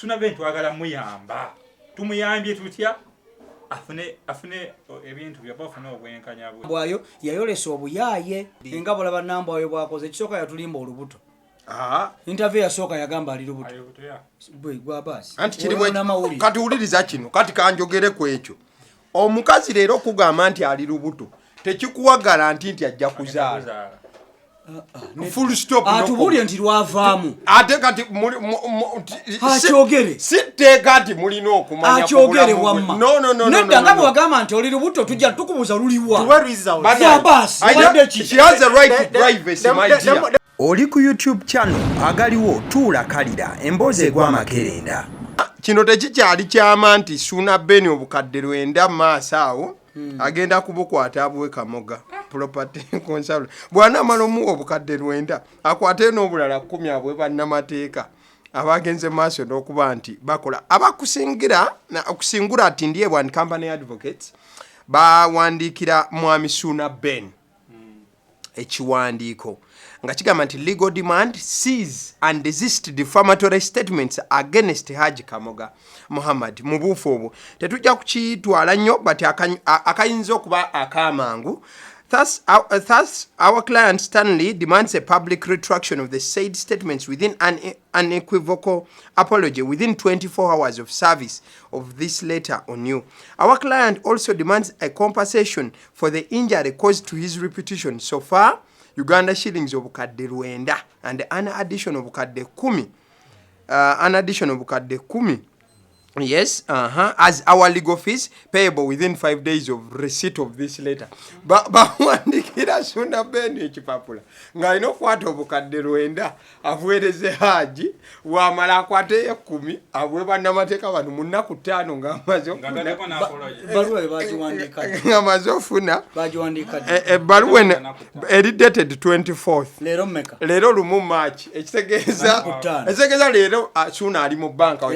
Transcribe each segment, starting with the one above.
Suuna Bene twagala muyamba tumuyambye tutya afune ebintu byabafuna obwenkanya bwe Nambwayo yayolesa obuyaaye nga bulaba Nambwayo bwakoze ekisooka yatulimba olubuto interview yasooka yagamba ali lubuto bwe gwa basi anti kiriwe kati uliriza kino kati kanjogere ku ekyo omukazi leero okugamba nti ali lubuto tekikuwagala nti ajja kuzaala full stop atubulye nti lwavaamu ate kati akyogere sitteeka ati mulina okumanya akyogere wamma nedda nga bwagamba nti oli lubuto tujja tukubuuza luliwa basi she has a right to privacy my dear. Oli ku YouTube channel Agaliwo tuula kalira emboozi egw'amakerenda kino tekikyali kyama nti Suuna Bene obukadde 9 maaso awo agenda kubukwata abwe Kamoga property consultant bw'anaamala omuwa obukadde 9 akwate n'obulala 10 abwe bannamateeka abagenze maaso n'okuba nti bakola abakusingura ati ndiye bwani company advocates bawandiikira mwami Suuna Bene ekiwandiiko nga kigamba nti legal demand seize and desist defamatory statements against Haji Kamoga Muhammad mu buufu obwo tetujja kukitwala nnyo but akayinza okuba akamangu. Thus our client Stanley demands a public retraction of the said statements within an unequivocal apology within 24 hours of service of this letter on you. Our client also demands a compensation for the injury caused to his reputation so far, Uganda shillings obukadde 9 and an addition obukadde 10. Yes, as our legal fees payable within 5 days of receipt of this letter. Bawandikira Suuna Bene ekipapula nga alina okukwata obukadde 9 abuweereze Haji wamala akwate 10 abwe bannamateeka bano mu nnaku 5 ng'amaze ofuna ebbaluwa eri dated 24th leero lumu March ekitegeeza leero Suuna ali mu banka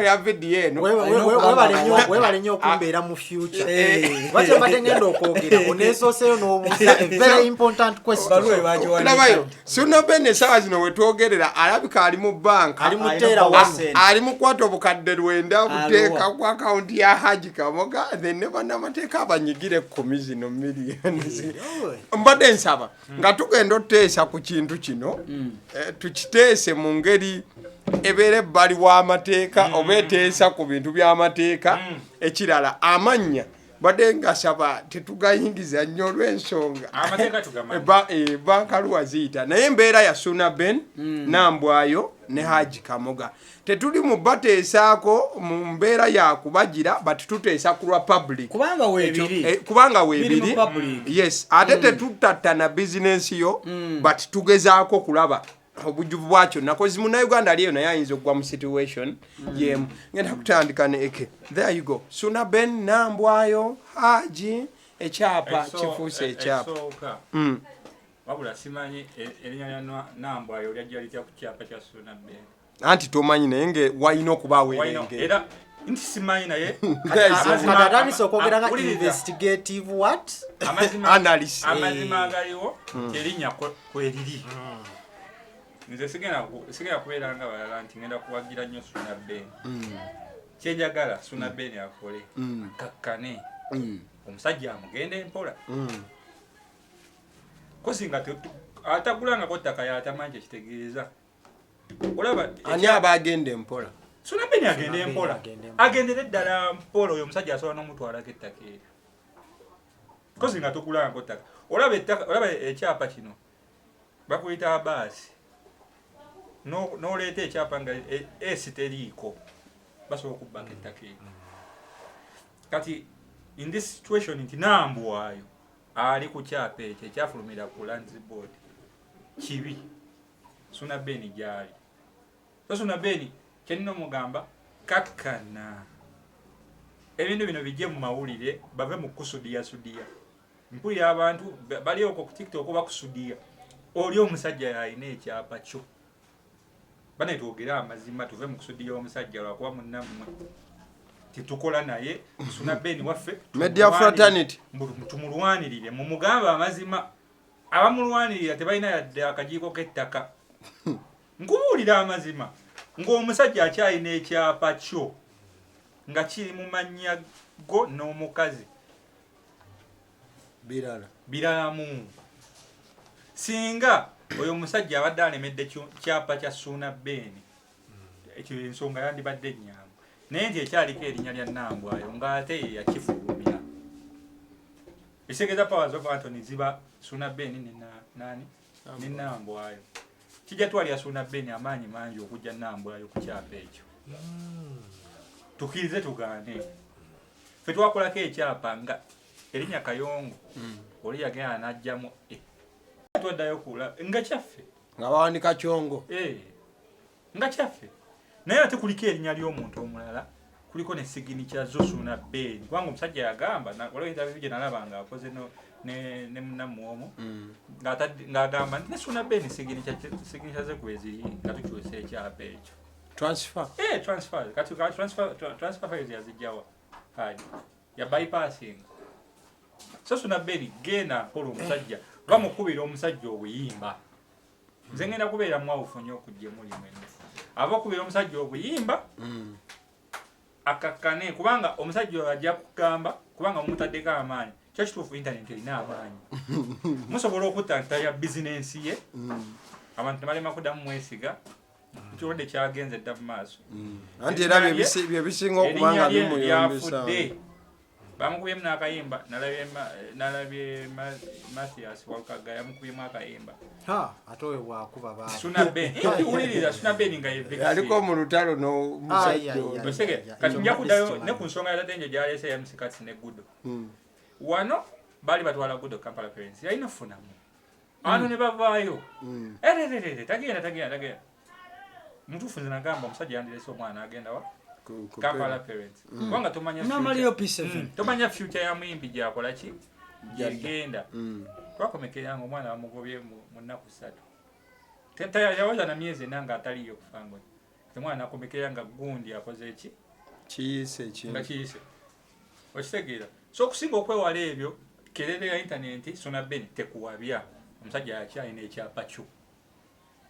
ya video eno webale nnyo okumbeera mu future wate mbadde ngenda okwogera oneesooseyo n'obuuza a very important question. Suuna Bene sawa zino wetwogerera alabika ali mu banka ali mu kwata obukadde 9 buteeka ku akaunti ya Haji Kamoga then bannamateeka abanyigire 10 zino miliyoni mbadde nsaba nga tugenda oteesa ku kintu kino tukiteese mu ngeri ebeere ebbali w'amateeka oba eteesa ku bintu by'amateeka ekirala amanya badde ngasaba tetugayingiza nnyo olw'ensonga bankaluwa ziyita naye embeera ya Suuna Bene Nambwayo ne Haji Kamoga tetuli mu bateesaako mu mbeera ya kubagira but tuteesa ku lwa public kubanga weebiri yes ate tetutattana bizinensi yo but tugezaako kulaba obujuvu bwakyo nakozi Munnayuganda aliyo naye ayinza okugwa mu situation yemu ngenda kutandika ne eke there you go Suuna Bene Nambwayo Haji ekyapa kifuuse ekyapa wabula simanyi erinnya lya Nambwayo lyajja litya ku kyapa kya Suuna Bene anti tomanyi naye nge wayina okubaawo era nti simanyi naye atandise okwogera nga investigative what analysis amazima agaliwo erinnya kweriri nze sigenda kubeera nga balala nti ngenda kuwagira nnyo Suuna Bene kyenjagala Suuna Bene akole kakkane omusajja amugenda empola kosi nga atagulangako ttaka yatamanyi ekitegeeza olaba ani aba agenda empola Suuna Bene agenda empola agendere ddala mpola oyo omusajja asobola n'omutwalako ettaka eryo kosi nga togulangako ttaka olaba ekyapa kino bakuyita baasi n'oleeta ekyapa nga esi teriiko basobola okubbako ettaka eryo kati in this situation nti Nambwayo ali ku kyapa ekyo ekyafulumira ku Lands Board kibi Suuna Bene gyali so Suuna Bene kyenina omugamba kakkana ebintu bino bijje mu mawulire bave mu kusudiya mpulira abantu bali okwo ku TikTok bakusudiya oli omusajja yalina ekyapa kyo bane twogera amazima tuve mu kusudiya omusajja lwakuba munnammwe titukola naye Suuna Bene waffe media fraternity tumulwanirire mu mugamba amazima abamulwanirira tebalina yadde akajiiko k'ettaka nkubuulira amazima ng'omusajja akyalina ekyapa kyo nga kiri mu mannya go n'omukazi biralamu. Singa oyo omusajja abadde alemedde kyapa kya Suuna Beni, ekyo ensonga yandibadde ennyangu, naye nti ekyaliko erinnya lya Nambwayo ng'ate ye yakifulumya. Ekitegeeza powers of Anthony ziba Suuna Beni ne Nambwayo. Kijja twalya Suuna Beni amaanyi mangi okujja Nambwayo ku kyapa ekyo. Tukirize tugaane. Ffe twakolako ekyapa nga erinnya Kayongo oli yagenda n'ajjamu twaddayo kula nga kyaffe nga bawandika Kyongo nga kyaffe, naye ate kuliko erinnya ly'omuntu omulala, kuliko ne signature zo Suuna Beni. Kubanga omusajja yagamba waliwo interview gye nalaba ng'akoze ne munnammwe omwo ng'agamba nti ne Suuna Beni signature ze kweziri nga tukyusa ekyapa ekyo. Transfer kati transfer files yazijjawa ya bypassing. So Suuna Beni genda mpola omusajja bamukubira omusajja obuyimba. Nze ngenda kubeera mwawufu nnyo okujja muli mwene. Aba okubira omusajja obuyimba akakkane, kubanga omusajja oyo ajja kugamba kubanga mumutaddeko amaanyi. Kyo kituufu internet erina amaanyi. Musobola okutantaya bizinensi ye, abantu tebalema kuddamu mwesiga, ekirwadde kyagenze dda mu maaso. Anti era bye bisinga okubanga bimuyombesa. Bamukubye n'akayimba, nalabye Mathias Walkaga yamukubye akayimba. Ate oyo bwakuba ba Suuna Beni. Ulirira Suuna Beni nga yevekisi. Aliko mu lutalo n'omusajja. Kati nja kuddayo ne ku nsonga ya tatenje gy'alese ya Msikati ne Gudo. Wano bali batwala Gudo Kampala Parents. Yalina funamu. Ano ne bavaayo. Tagenda. Mutuufu nze nagamba omusajja yandirese omwana agenda wa? Kampala Parents. Kubanga tomanya future ya muyimbi gy'akola ki? Gyegenda. Twakomekeranga omwana bamugobye mu nnaku 3. Yawaza na myezi nanga ataliyo kufangwe. Omwana akomekeranga gundi akoze eki? Kiyise. Okitegeera. So okusinga okwewala ebyo, kelele ya internet Suuna Beni tekuwabya. Omusajja yakyalina ekyapa kyo.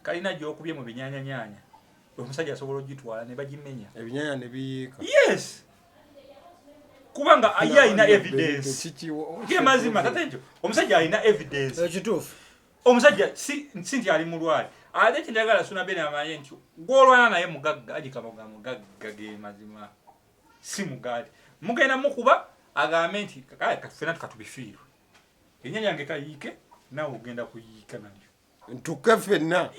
Kalina gy'okubye mu binyaanyanya. Omusajja asobola ogitwala ne bagimenya. Ebinyanya ne biyiika. Yes. Kubanga ayina evidence. Mazima tatenjo. Omusajja alina evidence. Ekituufu. Omusajja si ali mulwali. Ate kindagala Suuna Beni amanye nti gwolwana naye mugagga agikamoga mugagga ge mazima. Si mugadi. Mugenda mukuba agambe nti kafena tukatubifiirwe. Enyanya nge kayiike nawe ogenda kuyiika nalyo. Ntuke ffenna.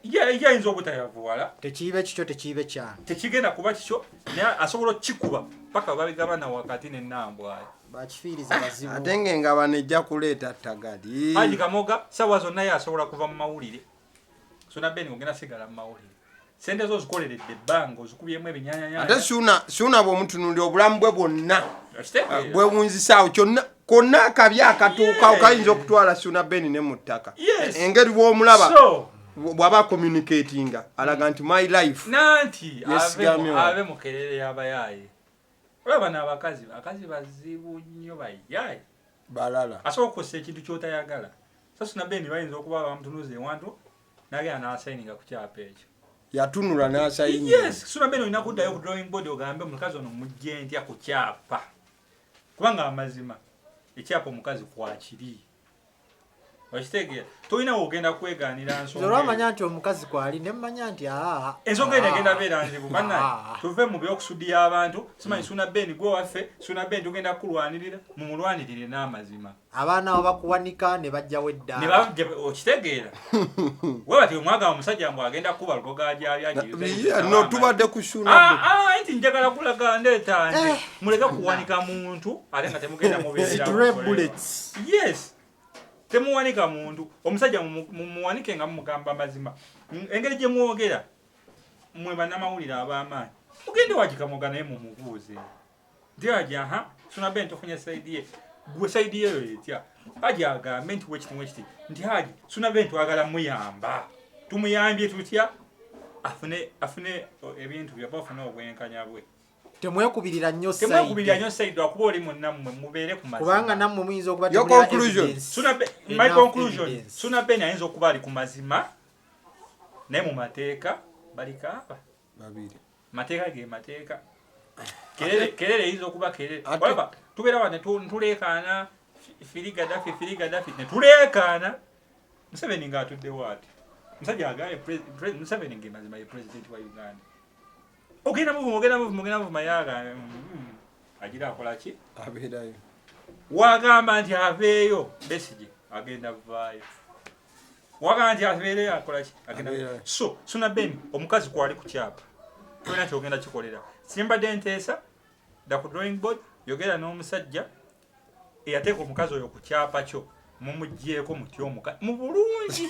Yayinza obutayavuwala. Tekiibe kikyo tekiibe kyano. Tekigenda kuba kikyo naye asobola okikuba paka babigabana wakati ne Nambwayo. Bakifiiriza bazibu. Ate nga banejja kuleeta ttagali. Haji Kamoga sawa zonna yasobola kuva mu mawulire. Suuna Beni ogenda sigala mu mawulire. Sente zo zikoleredde ebbanga ozikubyemu ebinyanyanya. Ate Suuna bw'omutunuulira obulamu bwe bwonna bwewunzisaawo kyonna konna akabi akatuuka okayinza okutwala Suuna Beni ne mu ttaka. Engeri bw'omulaba bw'aba communicatinga alaga nti my life nanti ave mu kelele y'abayaaye. Olaba n'abakazi bazibu nnyo bayaaye balala asobola okukosa ekintu ky'otayagala. So Suuna Beni bayinza okuba bamutunuza ewantu nagenda n'asayininga ku kyapa ekyo. Yatunula n'asayininga. Yes, Suuna Beni olina kuddayo ku drawing board ogambe omukazi ono mujje ntya ku kyapa. Kubanga amazima ekyapa omukazi kwakiri. Okitegeera tolina ogenda kwegaanira nsonga. Olwamanya nti omukazi kwali ne mmanya nti ensonga eno egenda beera nzibu bannaye tuve mu by'okusudiya abantu simanyi Suuna Beni gwe waffe Suuna Beni tugenda kulwanirira mumulwanirire n'amazima. Abaana abakuwanika ne bajjawo eddaala. Ne bajja okitegeera. Wewe ati omwaga omusajja mbw agenda kuba lugoga gyali no tubadde ku Suuna Beni. Nti njagala kulaga ndeeta nti muleke kuwanika muntu ate nga temugenda mubeera. Bullets. Yes. Temuwanika muntu omusajja mumuwanike nga mumugamba mazima. Engeri gye mwogera mwe bannamawulire ab'amaanyi mugende Wajikamoga naye mumubuuze nti aja Suuna Beni tofunye sayidi ye gwe sayidi yeyo etya aja agambe nti wekiti nti Haji Suuna Beni twagala muyamba tumuyambye tutya afune ebintu byaba afune obwenkanya bwe. Temwekubirira nnyo sayidi akuba oli munnammwe mubeere ku mazima. Kubanga nammwe muyinza okuba my conclusion Suuna Beni ayinza okuba ali ku mazima naye mu mateeka balikaaba. mateeka ge mateeka kelele hizo okuba kelele waba tubeera wane tuleekaana firigaddafi ne tuleekaana Museveni ng'atudde waati musajja agaye Museveni ng'emazima ye president wa Uganda ogenda muvuma yaga agira akola ki abeerayo wagamba nti aveeyo Besigye agenda vaayo wagamba nti aveeyo akola ki agenda so Suuna Ben omukazi kwali ku kyapa tulina kyogenda kikolera simbadde nteesa da ku drawing board yogera n'omusajja eyateeka omukazi oyo ku kyapa kyo mumugyeko mutyo omukazi mu bulungi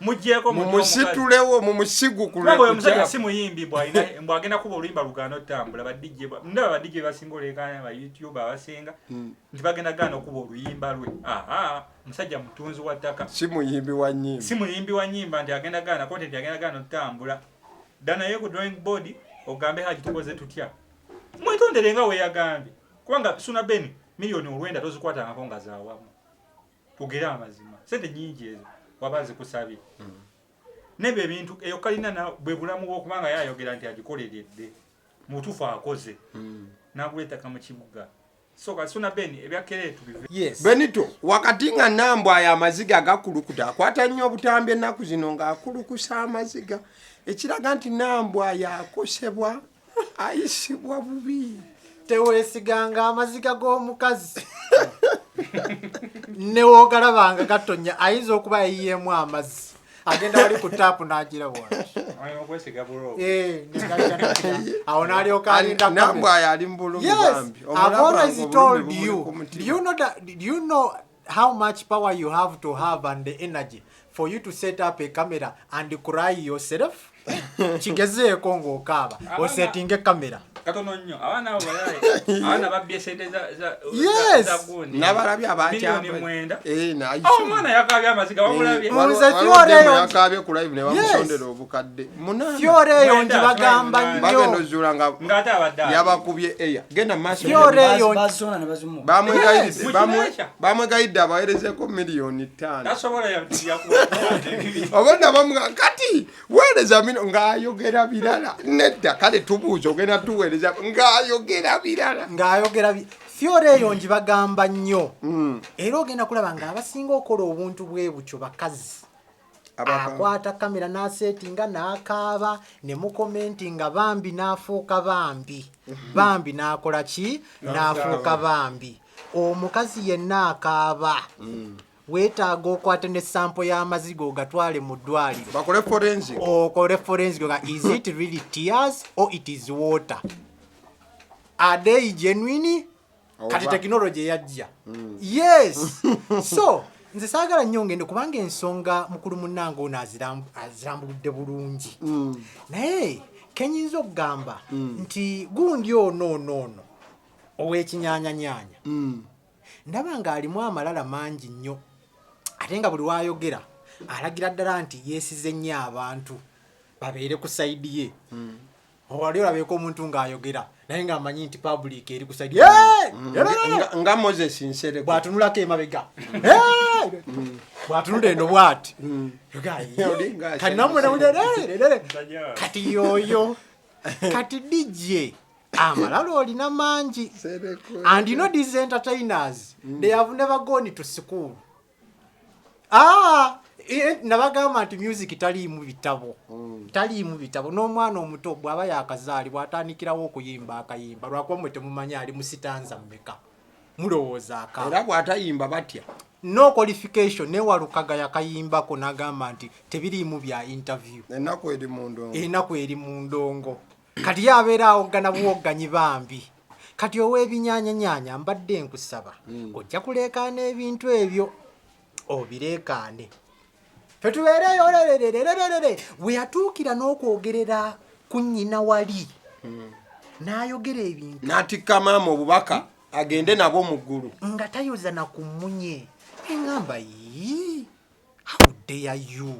mugyeko mumusitulewo mumusigu ku lwego omusajja si muyimbi bw'agenda kuba oluyimba lugaana otambula ndaba badijje basinga oleekaana ba YouTube abasinga nti bagenda gaana okuba oluyimba lwe omusajja mutunzi wa ttaka si muyimbi wa nnyimba nti agenda gaana content agenda gaana otambula dda naye ku drawing board ogambe haji tukoze tutya mwetondere nga weeyagambye kubanga Suuna Ben miliyoni 9 tozikwatangako nga zaawamu tugera amazima sente nyingi ezo waba zikusabye nebyo ebintu eyo kalina bwe bulamu bw'okubanga yayogera nti agikoleredde mutuufu akoze n'akuleetaka mu kibuga so Suuna Ben ebyakkere tubive Benito wakati nga Nambwayo amaziga agakulukuta akwata nnyo obutambi ennaku zino ng'akulukusa amaziga ekiraga nti Nambwayo akosebwa ayisibwa bubi teweesiganga amaziga g'omukazi newogalabanga gatonya ayinza okuba yiyemu amazzi agenda wali ku taapu n'agira awo n'alyoka alinda Nambwayo ali mu bulumi bambi I've always told you do you know how much power you have to have and the energy for you to set up a camera and cry yourself kigezeeko ng'okaaba osetinga kamera katono nnyo abaana babbye sente za gundi n'abalabye miliyoni 9 naye omwana yakabye amaziga wamulabye yakabye ku live ne bamusondera obukadde fyore eyo ngibagamba nnyo bagenda ozuula nga ng'ate abadde yabakubye eya genda maaso fyore eyo bazisona ne bazimu bamwegayidde abaweerezeko miliyoni 5 tasobola obonna bamuga kati weereza ng'ayogera birala nedda kale tubuuza ogenda tuweereza ng'ayogera birala fyore eyo ngibagamba nnyo era ogenda kulaba ng'abasinga okola obuntu bwe butyo bakazi akwata kamera n'asetinga n'akaaba ne mukomentinga bambi n'afuuka bambi n'akola ki n'afuuka bambi omukazi yenna akaaba weetaaga okwate ne sampo y'amaziga ogatwale mu ddwaliro bakole forensic is it really tears or it is water are they genuine kati technology yajja yes so nze saagala nnyo ngende kubanga ensonga mukulu munnange ono azirambuludde bulungi naye kenyinza okugamba nti gundi ono ow'ekinyaanyanyanya ndaba ng'alimu amalala mangi nnyo ate nga buli wayogera alagira ddala nti yeesize nnyo abantu babeere ku sayidi ye wali olabeeko omuntu ng'ayogera naye ng'amanyi nti public eri ku sayidi nga Moses Nsere bw'atunulako emabega bw'atunula eno bw'ati kati namwe kati yoyo kati DJ amalala olina mangi and you know these entertainers they have never gone to school nabagamba nti music taliimu bitabo n'omwana omuto bw'aba yakazaalibwa atandikirawo okuyimba akayimba lwakuba mwe temumanyi ali mu sitanza mmeka mulowooza aka era bw'atayimba batya no qualification newalukaga yakayimbako n'agamba nti tebiriimu bya interview ennaku eri mu ndongo kati yabeera awogana buwogganyi bambi kati ow'ebinyaanyanyanya mbadde nkusaba ojja kuleekaana ebintu ebyo obireekaane fetubeereyo we yatuukira n'okwogerera ku nnyina wali n'ayogera ebintu n'atikka maama obubaka agende nabo mu ggulu nga tayoza na ku mmunye eŋŋamba how dare you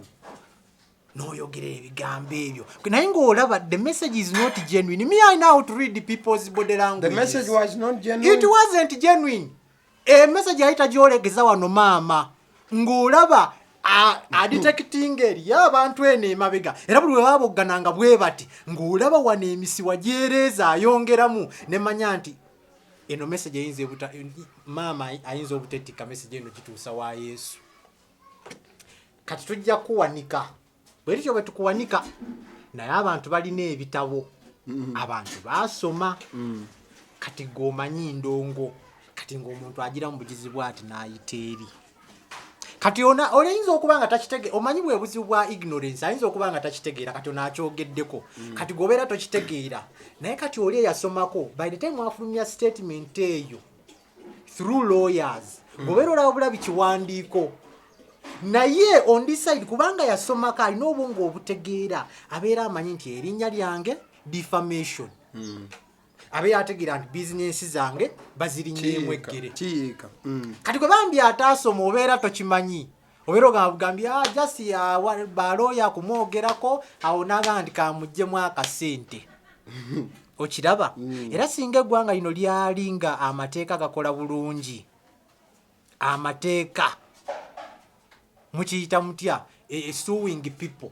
n'oyogera ebigambo ebyo naye ng'olaba the message is not genuine. Me, I know how to read the people's body language. The message was not genuine. It wasn't genuine. Message yayita gyolegeza wano maama ng'olaba adetecting eri abantu ene emabega era buli waboggananga bwe bati ng'olaba wano emisiwa gyereeza ayongeramu nemanya nti eno message eyinza maama ayinza obutetika message eno kituusa wa Yesu. Kati tujja kuwanika bwe tutyo bwe tukuwanika naye abantu balina ebitabo abantu basoma kati ng'omanyi ndongo kati ng'omuntu agira mu bugizi bwati n'ayita eri kati oyinza okuba nga takitegeera omanyi bwe buzibu bwa ignorance ayinza okuba nga takitegeera kati onaakyogeddeko kati gobeera tokitegeera naye kati oli eyasomako by the time wafulumya statement eyo through lawyers gobeera olaba bulabi kiwandiiko naye on this side kubanga yasomako alina obwongo obutegeera abeera amanyi nti erinnya lyange defamation abeera ategeera nti bizinensi zange bazirinnyeemu eggere kati gwe bambi ataasoma obeera tokimanyi obeera ogambye jasi balooya kumwogerako awo naga nti kamuggyemu akasente okiraba era singa eggwanga lino lyali nga amateeka gakola bulungi amateeka mukiyita mutya suing people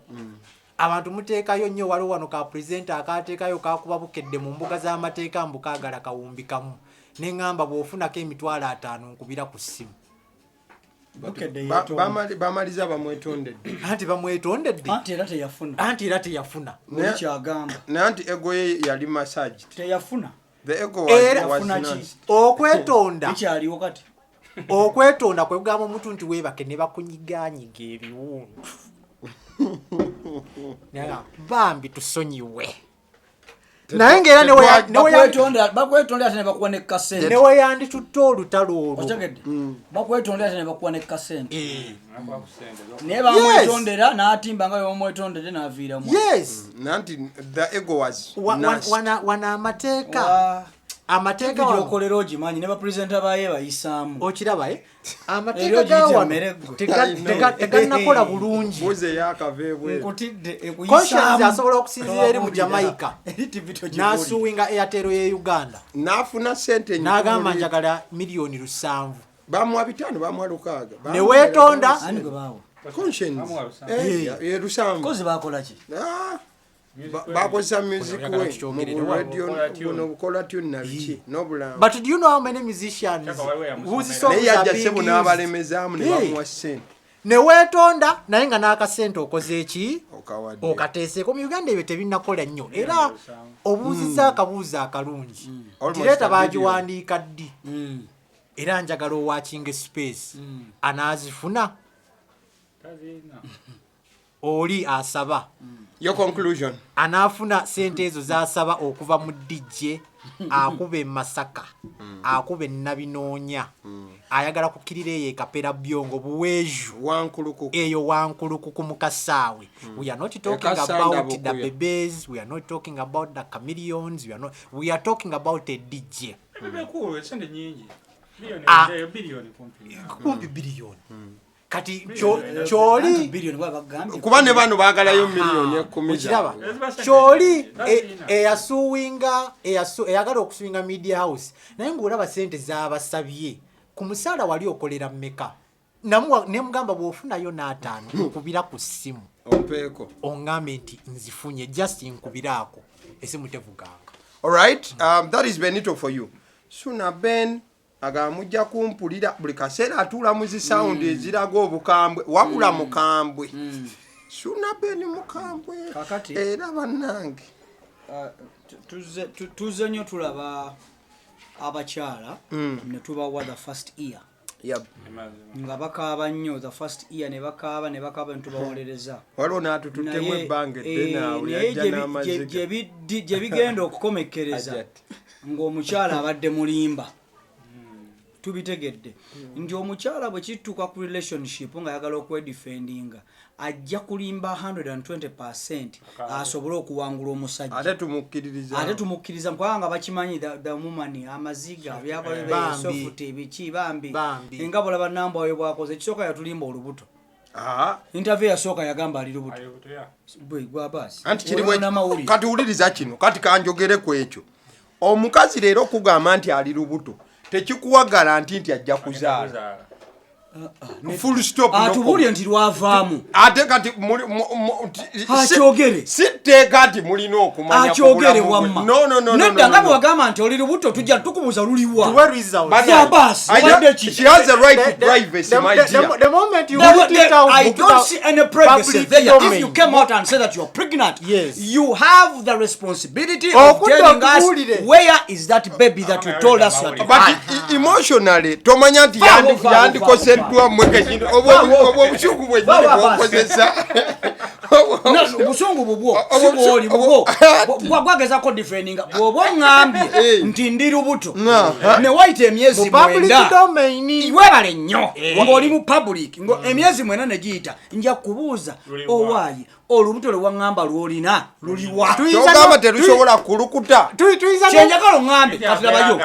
abantu muteekayo nnyo waliwo wano ka presenter akateekayo kakuba bukedde mu mbuga z'amateeka mbukaagala kawumbi kamu neŋŋamba bw'ofunako emitwalo 5 nkubira ku ssimu bamaliza bamwetondedde anti era teyafuna kyagamba naye anti ego ye yali massage teyafuna okwetonda bikyaliwo kati okwetonda kwe kugamba omuntu nti weebake ne bakunyiganyiga ebiwundu bambi tusonyiwe naye ng'era bakwetonda ate ne bakuwa ne kasente newe yanditutte olutalo olwo bakwetonda ate ne bakuwa ne kasente naye bamwetondera n'atimba nga bamwetondedde n'aviiramu nanti the ego was wana amateeka okolera ogimanyi ne bapresenta baye bayisaamu okiraba amateeka gawano tegannakola bulungi conscience asobola okusinzira eri mu Jamaica n'asuwinga Airtel ye Uganda n'afuna sente n'agamba njagala miliyoni 7 bamuwa 5 bamuwa 6 ne weetonda conscience ye 7 kozi bakola ki bakozesa music we radio bukola tune na biki n'obulamu but do you know how many musicians whose songs are being used n'abalemezaamu ne bamuwa sente ne weetonda naye nga n'akasente okoze eki okateeseeko mu Uganda ebyo tebinnakola nnyo era obuuzizza akabuuzo akalungi kireeta baagiwandiika ddi era njagala owakinga space anaazifuna oli asaba your conclusion anaafuna sente ezo zasaba okuva mu DJ akuba Masaka akuba Nabinoonya ayagala kukirira eyo ekapera byongo buweju eyo wankuluku mu kasaawe we are not talking about the Bebes, we are not talking about the Chameleons, we are talking about a DJ bilioni kati choli kuba ne bano baagalayo miliyoni 10 choli eyagala okusuwinga media house naye ng'olaba sente z'abasabye ku musaala wali okolera mmeka ne mugamba bw'ofunayo n'5 nkubira ku ssimu ompeeko oŋŋambe nti nzifunye just nkubiraako essimu tevuganga. Alright, that is Benito for you. Suuna Ben agamujja kumpulira buli kaseera atuula mu zi sound eziraga obukambwe wabula mukambwe Suuna Ben mukambwe era bannange tuze nnyo tulaba abakyala ne tubawa the first year nga bakaaba nnyo the first year ne bakaaba ne ntubawolereza waliwo n'atututtemu ebbanga eddenaawe yajja n'amaziga gye bigenda okukomekereza ng'omukyala abadde mulimba tubitegedde nti omukyala bwe kituuka ku relationship nga ayagala okwedefendinga ajja kulimba 120% asobole okuwangula omusajja ate tumukkiriza kubanga bakimanyi the woman amaziga byakolebesofuti biki bambi nga bulaba Nambwayo bwakoze ekisooka yatulimba olubuto interview yasooka yagamba ali lubuto gwa basi kati wuliriza kino kati kanjogere ku ekyo omukazi leero okugamba nti ali lubuto tekikuwagala nti ajja kuzaala full stop atubulye nti lwavaamu ate kati akyogere sitteeka ati mulina okumanya akyogere wamma nedda nga bwagamba nti oli lubuto tujja tukubuuza luliwa basi she has a right to privacy, my dear. The moment you put it out, I don't see any privacy there. If you came out and said that you're pregnant, yes, you have the responsibility of telling us where is that baby that you told us you had. But emotionally tomanya nti yandikoseddwa mwekekintu obusungu bwe bwokozesa obusungu bubwo sibwoli bubwo bwagezako differeninga bw'oba oŋŋambye nti ndi lubuto ne wayita emyezi mwenda iwebale nnyo ng'oli mu public emyezi mwenda ne giyita nja kubuuza owaayi olubuto lwe waŋŋamba lw'olina luliwa kyogamba terusobola kulukuta kyenjagala oŋŋambe katulabayo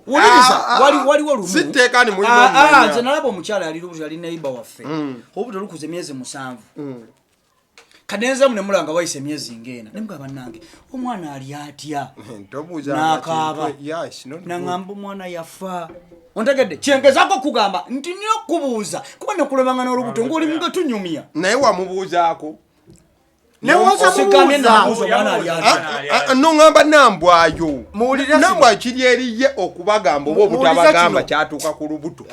wuliriza waliwo lumu sitteeka ni mulina nze nalaba omukyala yali lubuto yali neiba waffe olubuto lukuza emyezi 7 kadenza mune mulanga wayise emyezi ngena nemugaba bannange omwana ali atya n'akaaba naŋŋamba omwana yafa ontegedde kyengezako kugamba nti niyo kubuuza kuba nekulobanga n'olubuto ng'oli mugetunyumya naye wamubuuzaako noŋŋamba Nambwayo Nambwayo kiri eriye okubagamba oba obutabagamba kyatuuka ku lubuto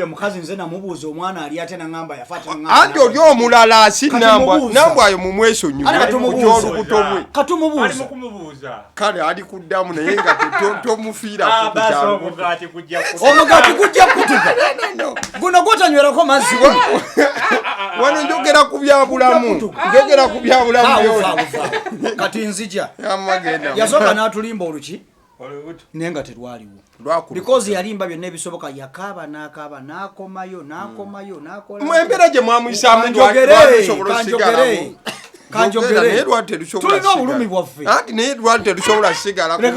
omukazi nze namubuuza omwana ali ate naŋŋamba yafa anti oli omulala si Nambwayo mumwesonyiwolubuto bwe katumubuuza kale ali kuddamu naye nga tomufiira omugati gujja kutuka guno gwotanywerako mazzi wano njogera ku byabulamu kati nzija yasooka n'atulimba oluki naye nga terwaliwo because yalimba byonna ebisoboka yakaaba n'akaaba n'akomayo embeera gye mwamuyisaamu kanjogere tulina obulumi bwaffe naye lwali terusobola sigala do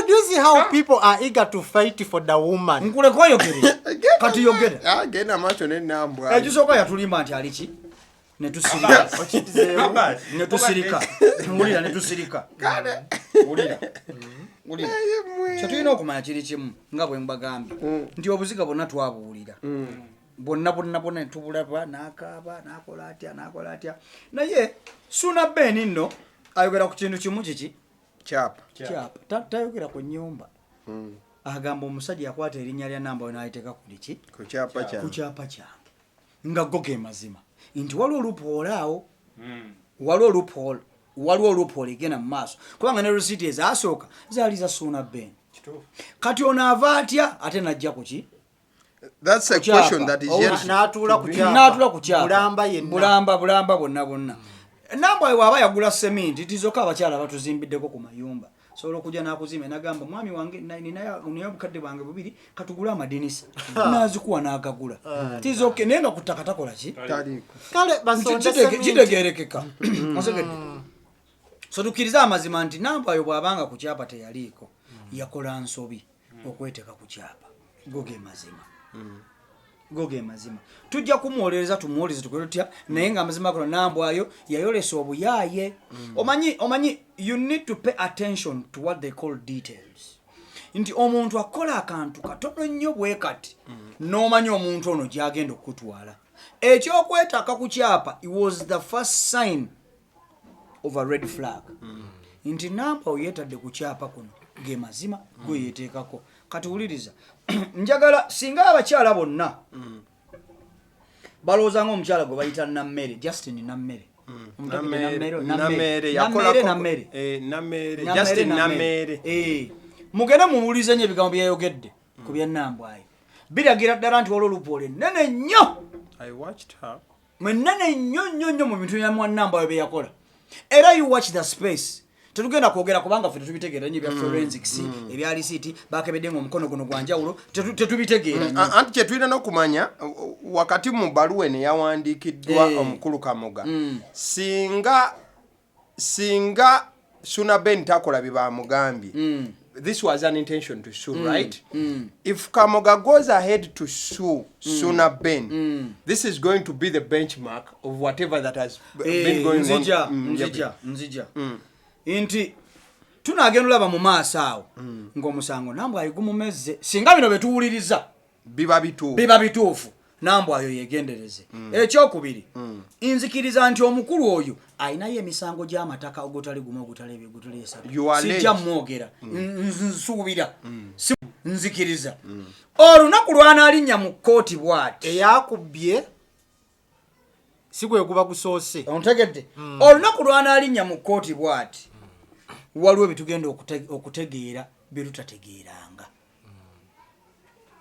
you see how people are eager to fight for the woman nkuleka oyogere kati yogere genda maaso n'Nambwayo ekisooka yatulimba nti aliki netusirika kyetulina okumanya kiri kimu nga bwe mbagambye nti obuziga bwonna twabuwulira bonna tubulaba n'akaaba n'akola atya naye Suuna Ben nno ayogera ku kintu kimu kiki kyapa tayogera ku nnyumba agamba omusajja yakwata erinnya lya Nambwayo n'aliteeka kuliki ku kyapa kyange nga go ge mazima nti waliwo olupoolaawo waliwo olupoolo egenda mu maaso kubanga ne risiiti ezasooka zaali za Suuna Ben kati ono ava atya ate najja kuki That's a question that is yet n'atuula ku kyapa bulamba bonna Nambwayo bw'aba yagula seminti tizoka abakyala batuzimbiddeko ku mayumba sobola okujja n'akuzimba nagamba mwami wange ninayo obukadde bwange bubiri katugule amadinisa nazikuwa n'agagula tizoke naye nga ku ttaka takola ki kitegeerekeka so tukkiriza amazima nti Nambwayo bw'abanga ku kyapa teyaliiko yakola nsobi okweteeka ku kyapa go ge mazima tujja kumuwolereza tumuwoleze tukole tutya naye nga amazima gano Nambwayo yayolesa obuyaaye omanyi you need to pay attention to what they call details nti omuntu akola akantu katono nnyo bwe kati n'omanyi omuntu ono gyagenda okutwala ekyokwetaka ku kyapa it was the first sign of a red flag nti Nambwayo yeetadde ku kyapa kuno ge mazima go yeeteekako kati wuliriza njagala singa abakyala bonna balowooza ng'omukyala gwe bayita Nammere Justin Nammere mugende mumubuulize nnyo ebigambo byayogedde ku bya Nambwayo biragira ddala nti waliwo olupoole nnene nnyo nnene nnyo mu bintu bya Nambwayo bye yakola era you watch the space tetugenda kwogera kubanga ffe tetubitegeera nnyo ebya forensics ebya lisiti bakebedde ng'omukono guno gwa njawulo tetubitegeera anti kyetulina n'okumanya wakati mu baluwa eno yawandiikiddwa omukulu Kamoga singa Suuna Ben takola bye bamugambye this was an intention to sue right if Kamoga goes ahead to sue Suuna Ben this is going to be the benchmark of whatever that has been going on nzija nti tunagenda olaba mu maaso awo ng'omusango Nambwayo gumumezze singa bino bye tuwuliriza biba bituufu Nambwayo yegendereze ekyokubiri inzikiriza nti omukulu oyo ayinayo emisango gy'amataka ogutali gumu ogutali esatu sijja mwogera nsuubira nzikiriza olunaku lw'anaalinnya mu kkooti bw'ati eyakubye si gwe kuba gusoose ontegedde olunaku lw'anaalinnya mu kkooti bw'ati waliwo bitugenda okutegeera birutategeeranga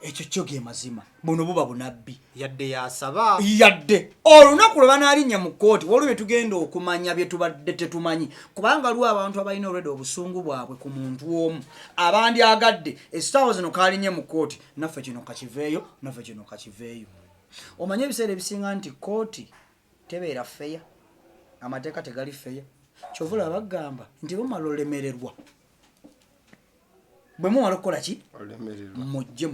ekyo kyo ge mazima buno buba bunabbi yadde yasaba yadde olunaku lwe banaalinnya mu kkooti waliwo byetugenda okumanya bye tubadde tetumanyi kubanga lwa abantu abalina olwedde obusungu bwabwe ku muntu omu abandyagadde esitawo zino kaalinnye mu kkooti naffe kino kakiveeyo omanye ebiseera ebisinga nti kkooti tebeera feya amateeka tegali feya kyovula bagamba nti bumala olemererwa bwe muwala okukola ki mujje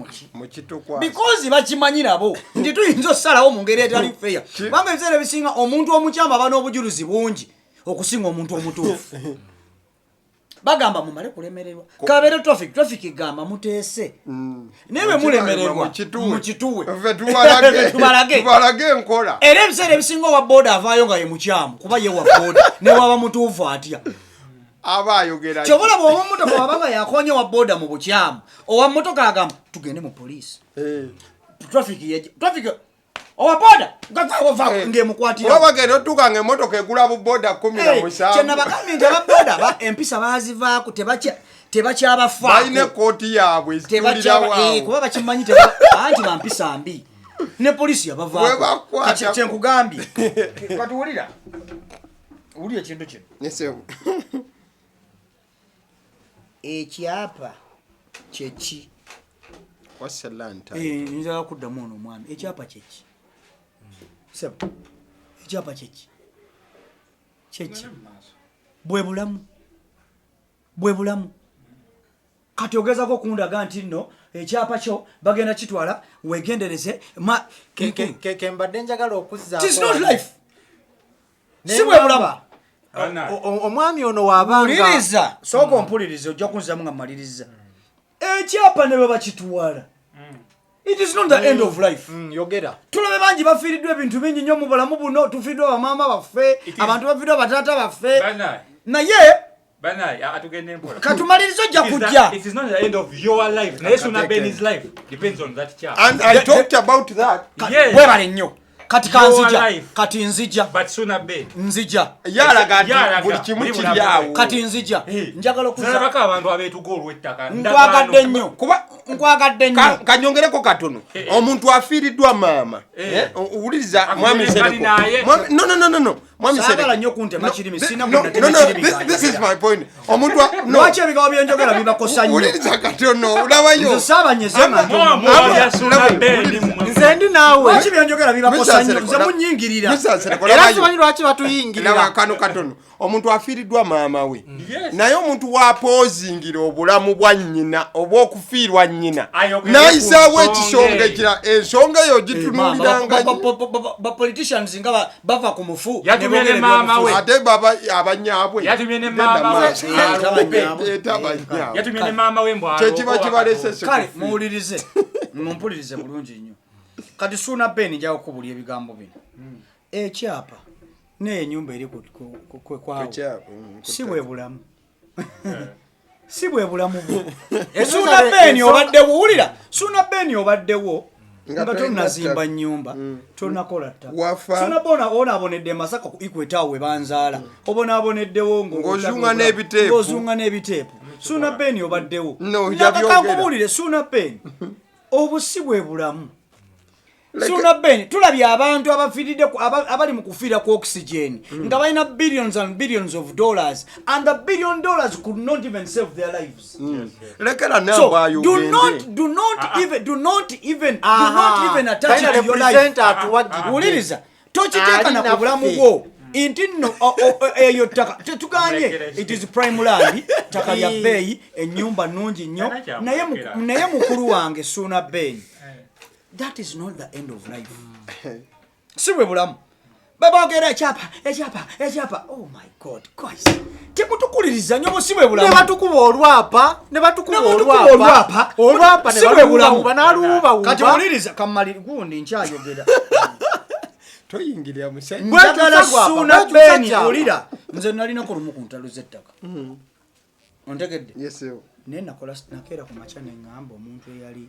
because bakimanyi nabo nti tuyinza osalawo mu ngeri etali feya kubanga ebiseera ebisinga omuntu omukyama aba n'obujulizi bungi okusinga omuntu omutuufu bagamba mumale kulemererwa kabeere traffic egamba muteese naye bwe mulemererwa mukituwe tubalage enkola era ebiseera ebisinga owa booda avaayo nga ye mukyamu kuba ye wa booda ne waba mutuufu atya abayogera kyobola bw'oba mmotoka wabanga yakonye wa booda mu bukyamu owa mmotoka agamba tugende mu poliisi traffic owa booda ng'emukwatira wabagenda otuuka ng'emmotoka egula bu booda 17 kyenabagambye nti ababooda empisa bazivaako tebakyabafaako balina ekkooti yaabwe ezitulirawo kuba bakimanyi anti bampisa mbi ne poliisi yabavaako kyenkugambye katuwulira wulira ekintu kino ekyapa kyeki nzala kuddamu ono omwami ekyapa kyeki sebo ekyapa kyeki bwe bulamu kati ogezako okundaga nti nno ekyapa kyo bagenda kitwala wegendereze kembadde njagala okuzza si bwe bulamu omwami ono wabanga sooka ompuliriza ojja kunzamu nga mmaliriza ekyapa ne bwe bakitwala it is not the end of life yogera tulabe bangi bafiiriddwa ebintu bingi nnyo mu bulamu buno tufiiriddwa bamaama baffe abantu bafiiriddwa bataata baffe naye katumaliriza ojja kujja webale nnyo kati kanzija kati nzija buli kimu kiryawo kati nzija njagala okuzabako abantu abeetuga olw'ettaka nkwagadde nnyo kanyongereko katono omuntu afiiriddwa maama owuliriza mwami saagala nnyo kuntema kirimi sina kunnatema kirimi lwaki ebigawo byenjogera bibakosa nnyo owuliriza katono olabayo nze saabanyezema nze ndi naawe lwaki byenjogera bibakosa nnyo nze munyingirira era simanyi lwaki batuyingirira kano katono omuntu afiiriddwa maama we naye omuntu waapoozingira obulamu bwa nnyina oba okufiirwa nnyina n'ayisaawo ekisonga ekira ensonga eyo gitunuuliranga bapoliticians nga bava ku mufu ate baba abanyaabwe kyekiba kibalese kale muwulirize mumpulirize bulungi nnyo kati Suuna Ben njaga okubulya ebigambo bino ekyapa naye ennyumba eri kwawo si bwe bulamu si bwe bulamu bwo Suuna Ben obaddewo wulira Suuna Ben obaddewo nga tonazimba nnyumba tonakola ttaka Suuna Ben onaabonedde Masaka ku Equator we banzaala obonaaboneddewo ng'ozunga n'ebiteepu Suuna Ben obaddewo nakakankubuulire Suuna Ben obu si bwe bulamu Suuna Ben tulabye abantu abafiiridde abali mu kufiira ku oxygen nga balina billions and billions of dollars and the $1 billion could not even save their lives. Lekera Nambwayo do not even attach it to your life. Uliriza tochiteka na kubulamu bwo inti no eyo taka tetuganye it is prime land taka ya bei ennyumba nnungi nnyo naye mukulu wange Suuna Ben. That is not the end of life. Si bwe bulamu babogera echapa oh my god guys temutukuliriza nyo musibe bulamu ne batukuba olwapa olwapa ne batukuba naluba kati muliriza kamali gundi nkyayogera toyingirira musenyi njagala Suuna Beni olira nze nalina ko lumu ku ntalo z'ettaka ontegedde yes ne nakola nakera ku macha ne ngamba omuntu eyali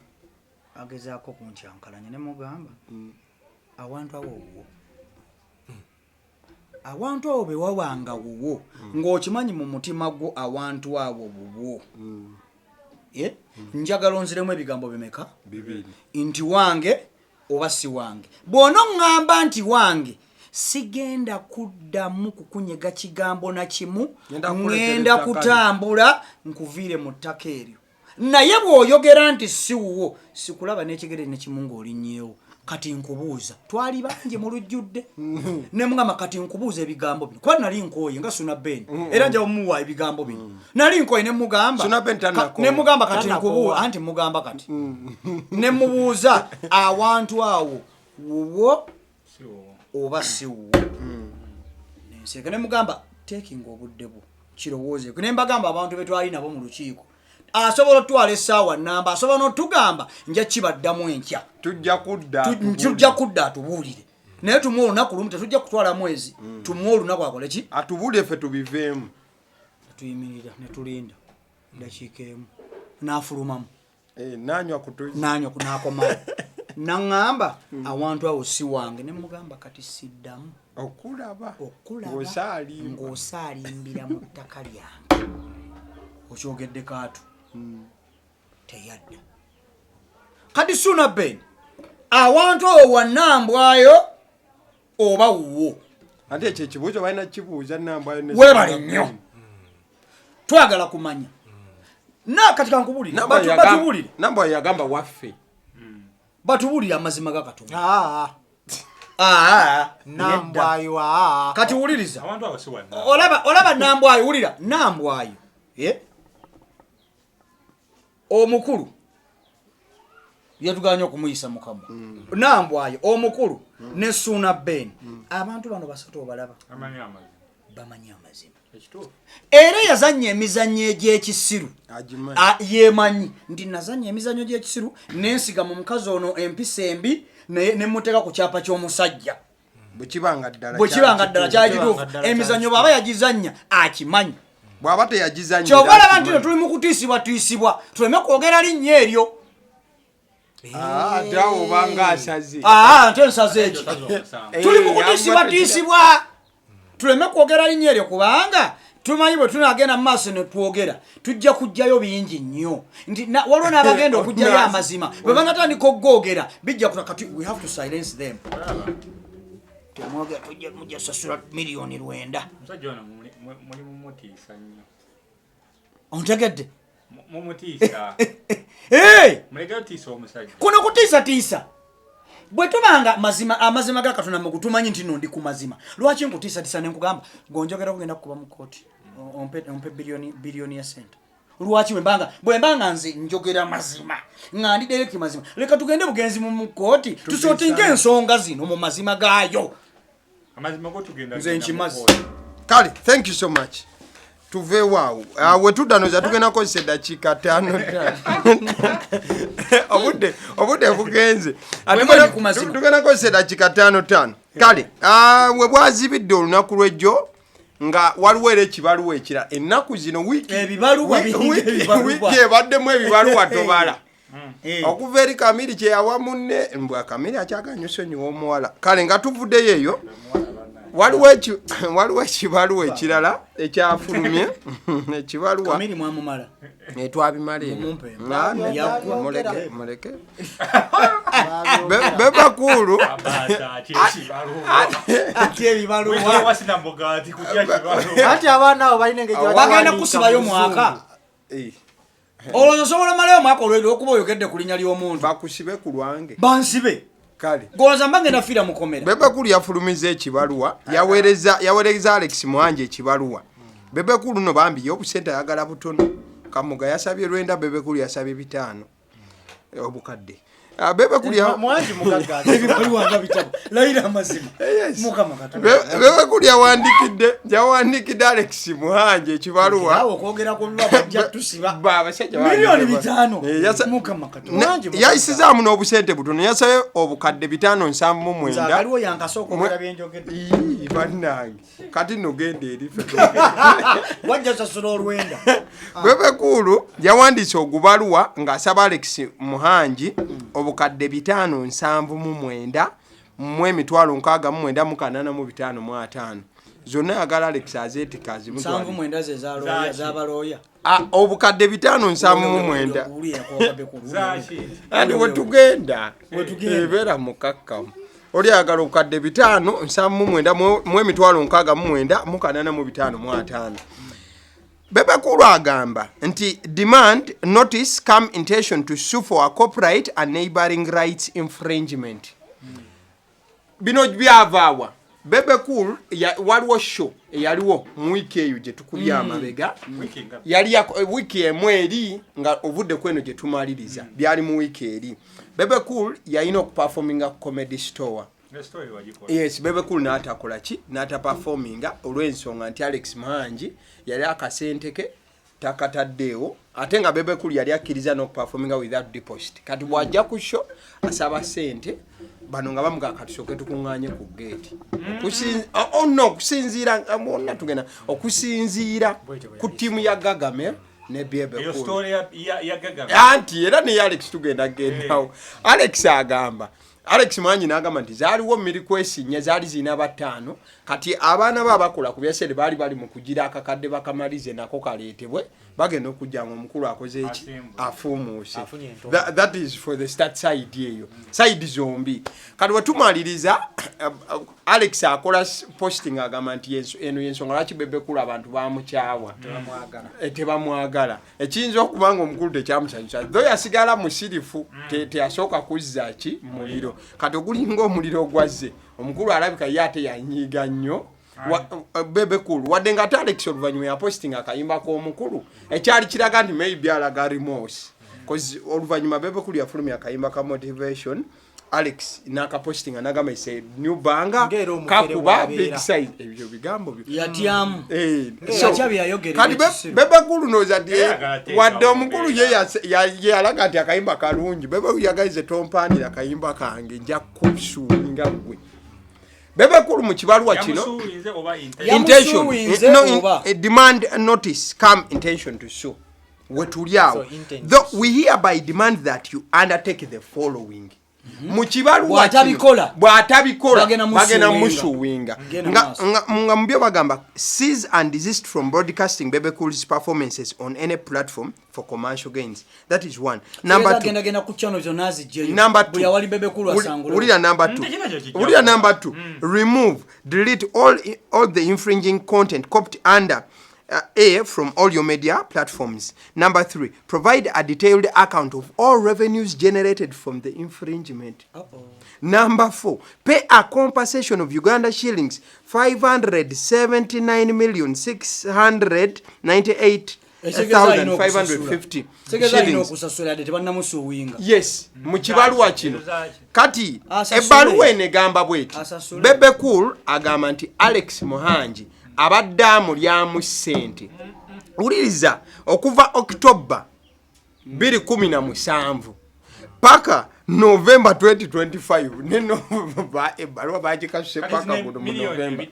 agezaako kunkyankalanya ne mugamba awantu abo bewawanga wuwo ng'okimanyi mu mutima gwo awantu abo buwo njagala onziremu ebigambo bimeka nti wange oba si wange bw'ono ŋŋamba nti wange sigenda kuddamu kukunyega kigambo na kimu ŋŋenda kutambula nkuviire mu ttaka eryo naye bw'oyogera nti si wuwo sikulaba n'ekigere ne kimu ng'olinnyeewo kati nkubuuza twali bangi mu lujjudde ne mugamba kati nkubuuza ebigambo bino kuba nali nkooye nga Suuna Beni era nja omuwa ebigambo bino nali nkooye ne mugamba kati nkubuuza anti mugamba kati ne mubuuza awantu awo wuwo oba si wuwo nenseka ne mugamba taking obudde bwo kirowoozeeko ne mbagamba abantu betwali nabo mu lukiiko asobola otwala essaawa namba asobola n'otugamba nja kibaddamu enkya tujja kudda atubuulire naye tumuwa olunaku lumu tetujja kutwala mwezi tumuwa olunaku akole ki atubuulire ffe tubiveemu tuyimirira ne tulinda dakiika emu n'afulumamu nanywa n'akomawo naŋŋamba awantu awo si wange ne mugamba kati siddamu okulaba ng'osaalimbira mu ttaka lyange okyogedde kaatu teyadda kati Suuna Beni awantu awo wa Nambwayo oba wuwo ate ekyo ekibuuzo balina kibuuza Nambwayo webale nnyo twagala kumanya kati kankubulire batubulire Nambwayo yagamba waffe batubulire amazima ga Katonda Nambwayo kati wuliriza olaba Nambwayo wulira Nambwayo omukulu yatuganya okumuyisa mukama Nambwayo omukulu ne Suuna Beni abantu bano basatu obalaba bamanyi amazima era yazanya emizannyo egy'ekisiru yemanyi nti nazanya emizannyo gy'ekisiru nensiga mu mukazi ono empisa embi ne muteeka ku kyapa ky'omusajja bwekibanga ddala kyagituufu emizannyo bw'aba yagizanya akimanyi bw'aba teyagizanya kyova olaba nti tuli mu kutiisibwa tuleme kwogera linnya eryo ate awo obanga asaze ate nsaze ekyo tuli mu kutiisibwa tuleme kwogera linnya eryo kubanga tumanyi bwe tunagenda mu maaso ne twogera tujja kujjayo bingi nnyo nti waliwo n'abagenda okujjayo amazima bwe bangatandika okugogera bijja kati we have to silence them temwogera mujja sasula miliyoni 9 ontegedde kuno kutiisatiisa bwe tubanga amazima ga Katonda mu kutumanyi nti no ndi ku mazima lwaki nkutiisatiisa ne nkugamba gonjogera kugenda kuba mu kooti ompe biliyoni ya sente lwaki bwe mbanga nze njogera mazima nga ndiddeyo mazima leka tugende bugenzi mu kooti tusootinge ensonga zino mu mazima gaayo nze nkimazi kale thank you so much tuveewaawo wetudanoza tugenda kozesa eddakiika 5 obudde bugenze tugenda kozesa eddakiika 5 kale we bwazibidde olunaku lwejjo nga waliwo era ekibaluwa ekira ennaku zino wiiki ebaddemu ebibaluwa tobala okuva eri Kamiri kyeyawa munne mbwa Kamiri akyaganya osonyiwa omuwala kale nga tuvuddeyo eyo waliwo ekibaluwa ekirala ekyafulumye ekibaluwa twabimala muleke bebakulu ati abaana abo balina bagenda kusibayo mwaka olwo osobola malayo omwaka olwedde okuba oyogedde ku linnya ly'omuntu bakusibe ku lwange bansibe kale goza mbagenda fira mukomera bebekulu yafulumiza ekibaluwa yaweereza Alex Mwanje ekibaluwa bebekulu no bambi y'obusente ayagala butono Kamuga yasabye 2 bebekulu yasabye 5 obukadde Bebe kulya mwanji mugaggaza ebibaliwa nga bitabo layira amazima mukama katonda Bebe kulya wandikidde Alex Muhanje ekibaluwa awo kwogera ku bibaba bya tusiba basajja milioni 5 mukama katonda yayisizaamu n'obusente butono yasabe obukadde 579 aliwo yankasooka okwogera byenjogedde bannange kati nogenda eri wajja sasula olwenda Bebe Kulu yawandiise ogubaluwa ng'asaba Alex Muhanji obukadde 579 mu emitwalo 69,555 zonna yagala Alex azeetika azimutwale 79 ze z'abalooya obukadde 579 andi wetugenda ebeera mukakkamu oli yagala obukadde 579 mu emitwalo 69,555 Bebe Kulu agamba nti demand notice come intention to sue for a copyright and neighboring rights infringement. Bino byavaawa Bebe Kulu waliwo show yaliwo mu wiki eyo gye tukubya amabega yali wiki emu eri nga ovudde kweno gye tumaliriza byali mu wiki eri Bebe Kulu yalina okuperforminga ku comedy store. Yes, Bebe Kulu n'atakola ki n'ataperforminga olw'ensonga nti Alex Muhanji yali akasente ke takataddeewo ate nga Bebe Kulu yali akkiriza n'okuperforminga without deposit kati bw'ajja ku show asaba sente bano nga bamuga katusooke tukuŋŋaanye ku geeti okusinziira bonna tugenda okusinziira ku ttiimu ya Gagame ne Bebe Kulu anti era ne Alex tugenda gendawo Alex agamba Alex Muhanji n'agamba nti zaaliwo mirikwesi nnyo zaali zina 5 kati abaana babakola ku byesere bali mu kugira akakadde bakamalize nako kaleetebwe bagenda okujja ngo omukulu akoze eki afuumuuse that is for the start side eyo side zombi kati wetumaliriza Alex akola posting agamba nti eno yensonga lwaki Bebe Kulu abantu bamukyawa tebamwagala ekiyinza okuba nga omukulu tekyamusanyusa though yasigala musirifu teyasooka kuzza ki muliro kati ogulinga omuliro gwazze omukulu alabika ye ate yanyiiga nnyo Bebe Kulu wadde nga Alex oluvannyuma ya posting akayimba k'omukulu ekyali kiraga nti maybe alaga remorse cause oluvannyuma Bebe Kulu yafulumya akayimba ka motivation Alex nakaposting anagamba ise new banga kakuba big size ebyo bigambo yatyamu yachabi ayogere kati Bebe Kulu noza wadde omukulu ye alaga ati akayimba kalungi Bebe yagaize tompanira akayimba kange nja kusuinga gwe Bebe Kulu mu kibaluwa kino intention demand notice come intention to sue wetuliawo though we hereby demand that you undertake the following mu kibaluwa bw'atabikola bagena musuwinga nga mubyo bagamba cease and desist from broadcasting Bebe Kulu's performances on any platform for commercial gains. That is one. Number two, number two, remove, delete all the infringing content copied under A from all your media platforms. Number 3, provide a detailed account of all revenues generated from the infringement. Number 4, pay a compensation of Uganda shillings 579,698,550 shillings. Yes, mukibaluwa kino. Kati ebbaluwa enegamba bweti. Bebe Kulu agamba nti Alex Muhanji abadde amulyamu ssente uliriza okuva October 2017 paka November 2025 neno ebbaluwa bagikasuse paka mu November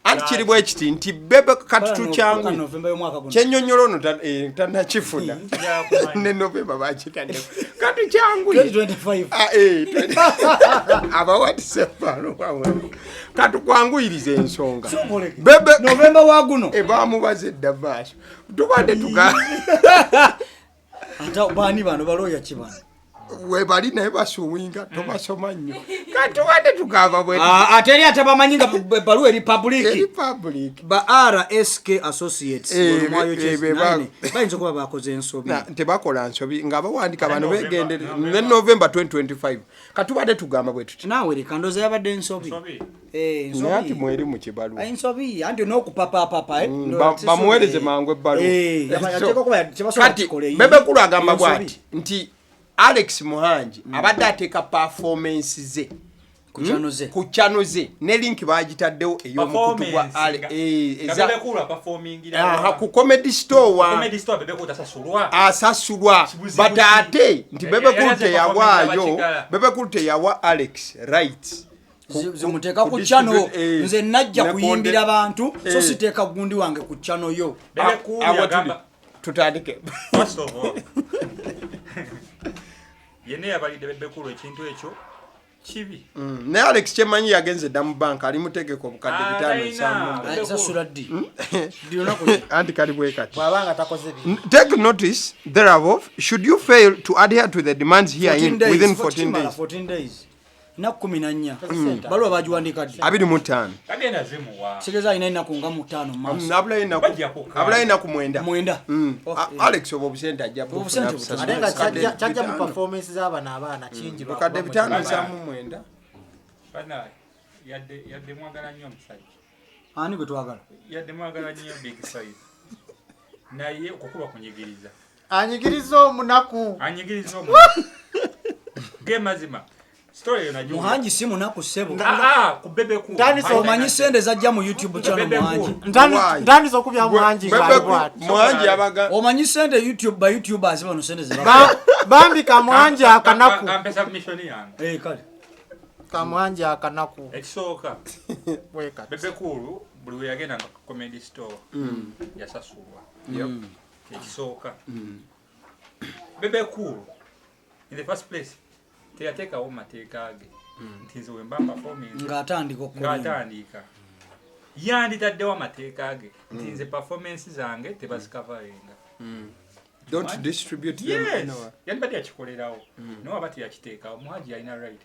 anti kiri bwe kiti nti Bebe katutu kyangu kyennyonnyolo ono tannakifuna ne November bagitadde katu kyangu 2025 abawatise ebbaluwa katu kwanguyiriza ensonga Bebe November waguno bamubaze edda maaso tubadde tuga ata bani bano baloya kibana we bali naye basuwinga tobasoma nnyo kati wadde tugamba bwe ateri atabamanyinga baluwa eri public ba RSK Associates Nambwayo bayinza kuba bakoze ensobi tebakola nsobi nga bawandika bano begendere ne November 2025 kati wadde tugamba bwe tuti nawe likandoza yabadde ensobi ensobi ati mweri mu kibaluwa ensobi anti n'okupapa bamuweereze mangu ebbaluwa kati Bebe Kulu agamba bwati nti Alex Muhangi abadde ateeka performance ze ku channel ze ne link bagitaddewo ey'omukutu gwa ku comedy store asasulwa but ate nti Bebe Cool teyawa Alex right zimuteeka ku channel nze najja kuyimbira abantu so siteeka gundi wange ku channel yo Bebe Cool yagamba tutandike first of all yene yabalide Bebe Cool ekintu ekyo kibi ne Alex Chemanyi yagenze damu bank ali mutegeko bukadde bitano samu azasula ddi anti kali bwekati bwabanga takoze bi take notice thereof should you fail to adhere to the demands herein within 14 days na 14 balwa bajiwandika ddi 25 kagenda zimuwa sigeza ina nga mu 5 months abula ina ku mwenda Alex obo busente ajja adenga chaja mu performance z'abana kingi bakadde bitano samu mwenda bana yadde mwagala nnyo omusajja ani gwe twagala yadde mwagala nnyo big size naye okukuba kunyigiriza anyigiriza omunaku gemazima story yonajua Muhangi si munaku sebo ku Bebe Cool omanyi sente zajja mu YouTube channel Muhangi ndani zo kubya Muhangi Muhangi abaga omanyi sente YouTube ba YouTubers bano sente ze bambi ka Muhangi akanaku ampesa mission yange kale ka Muhangi akanaku ekisooka weka Bebe Cool buli yagenda ku comedy store yasasulwa ekisooka Bebe Cool in the first place teyateka wo mateeka age ntinze wemba performance ngatandika yanditaddewo amateeka age ntinze performance zange tebazikavayenga don't distribute them anywhere yandibadde yakikolerawo nawe aba teyakiteekawo Muhangi yalina right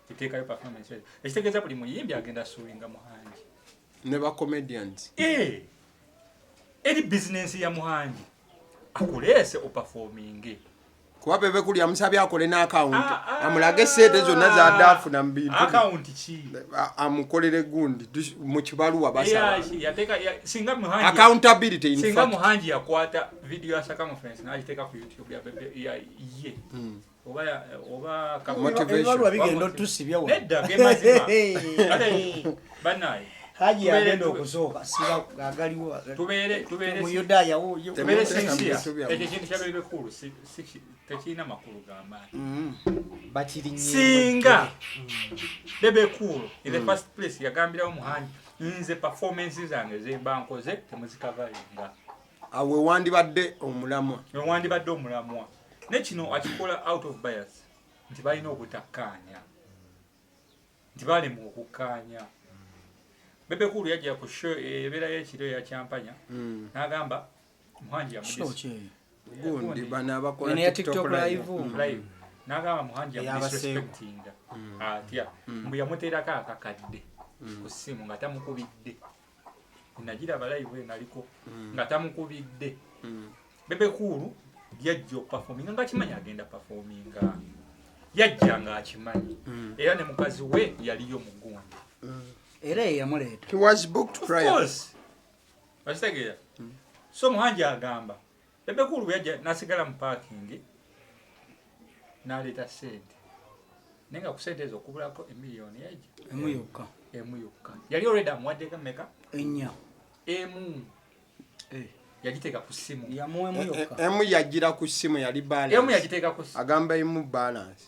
kiteekayo performance ekitegeeza buli muyimbi agenda suwinga Muhangi ne ba comedians eri business ya Muhangi akuleese operforminge kuba Bebe Cool yamusabye akole na account amulage sente zonna za dafu na mbintu account ki amukolere gundi mu kibaluwa basaba yateka singa Muhangi accountability in singa Muhangi yakwata video ya circumference na ajiteka ku YouTube ya Bebe ye oba motivation bigendo tusibya wa nedda gemazima ate banayi haji yagenda okusoka siba agaliwo tubeere mu Yudaya wo tubeere sinsia ekintu kya Bebe Cool tekina makulu gamaani bakiri singa Bebe Cool in the first place yagambirawo Muhangi nze performance zange zembankoze temuzikavalinga awe wandibadde omulamwa ne kino akikola out of bias nti balina obutakkaanya nti balema okukkaanya Bebe Cool yajja ku show ebeera y'ekiro ya champanya n'agamba Muhangi gundi bana abakola TikTok live n'agamba Muhangi yamudisrespectinga atya mbu yamuteerako akakadde ku ssimu nga tamukubidde nagiraba live enaliko nga tamukubidde Bebe Cool yajja okuperforminga nga akimanyi agenda performinga yajja nga akimanyi era ne mukazi we yaliyo mu gundi era yamuleeta he was booked prior akitegeera so Muhangi agamba Bebe Cool yajja nasigala mu parking n'aleeta sente naye nga ku sente ezo okubulako emiliyoni yajja emu yokka yali already amuwaddeko meka emu yagiteeka ku ssimu emu yagira ku ssimu yali balance emu yagiteeka ku ssimu agamba emu balance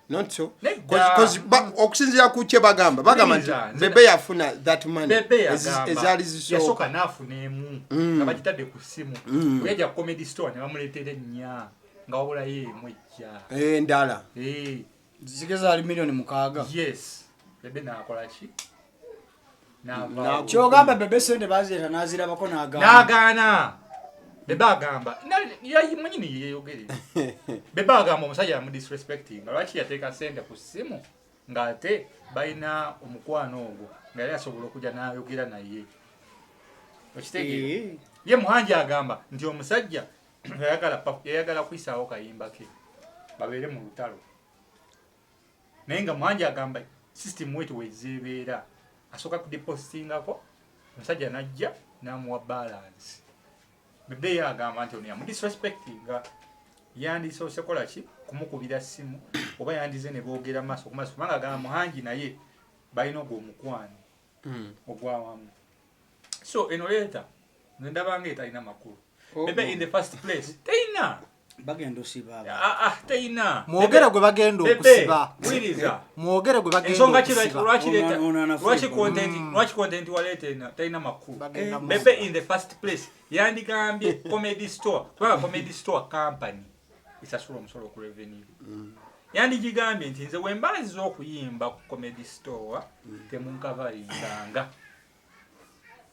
not so because okusinzira ku kye bagamba nti Bebe yafuna that money ezali zisooka n'afuna emu nga bagitadde ku ssimu yajja ku comedy store ne bamuleetera ennya nga wabulayo emu ejja endala zigeza ali milioni 6 yes Bebe n'akola ki kyogamba Bebe sente bazireeta n'azirabako n'agaana Bebe agamba mwenyini yeeyogere Bebe agamba omusajja yamudisrespectinga lwaki yateeka sente ku ssimu ng'ate balina omukwano ogwo nga yali asobola okujja n'ayogera naye okitegeera ye Muhangi agamba nti omusajja yayagala kuyisaawo kayimba ke babeere mu lutalo naye nga Muhangi agamba system wetu wezeebeera asooka kudepositingako omusajja najja n'amuwa balance Bebe yagamba nti ono yamudisrespectinga yandisoose kola ki kumukubira simu oba yandize ne boogera maaso ku maaso kubanga agamba Muhangi naye balina ogw'omukwano ogwawamu. So eno leeta ndabanga etalina makulu. Bebe in the first place teina bagenda osiba teina mwogera gwe bagenda okusiba wiriza mwogera gwe bagenda ensonga kino lwaki content waleeta teina makulu. Bebe in the first place yandigambye comedy store kubanga comedy store company isasula omusolo ku revenue. Yandigigambye nti nze wembaziza okuyimba ku comedy store temunkavaringanga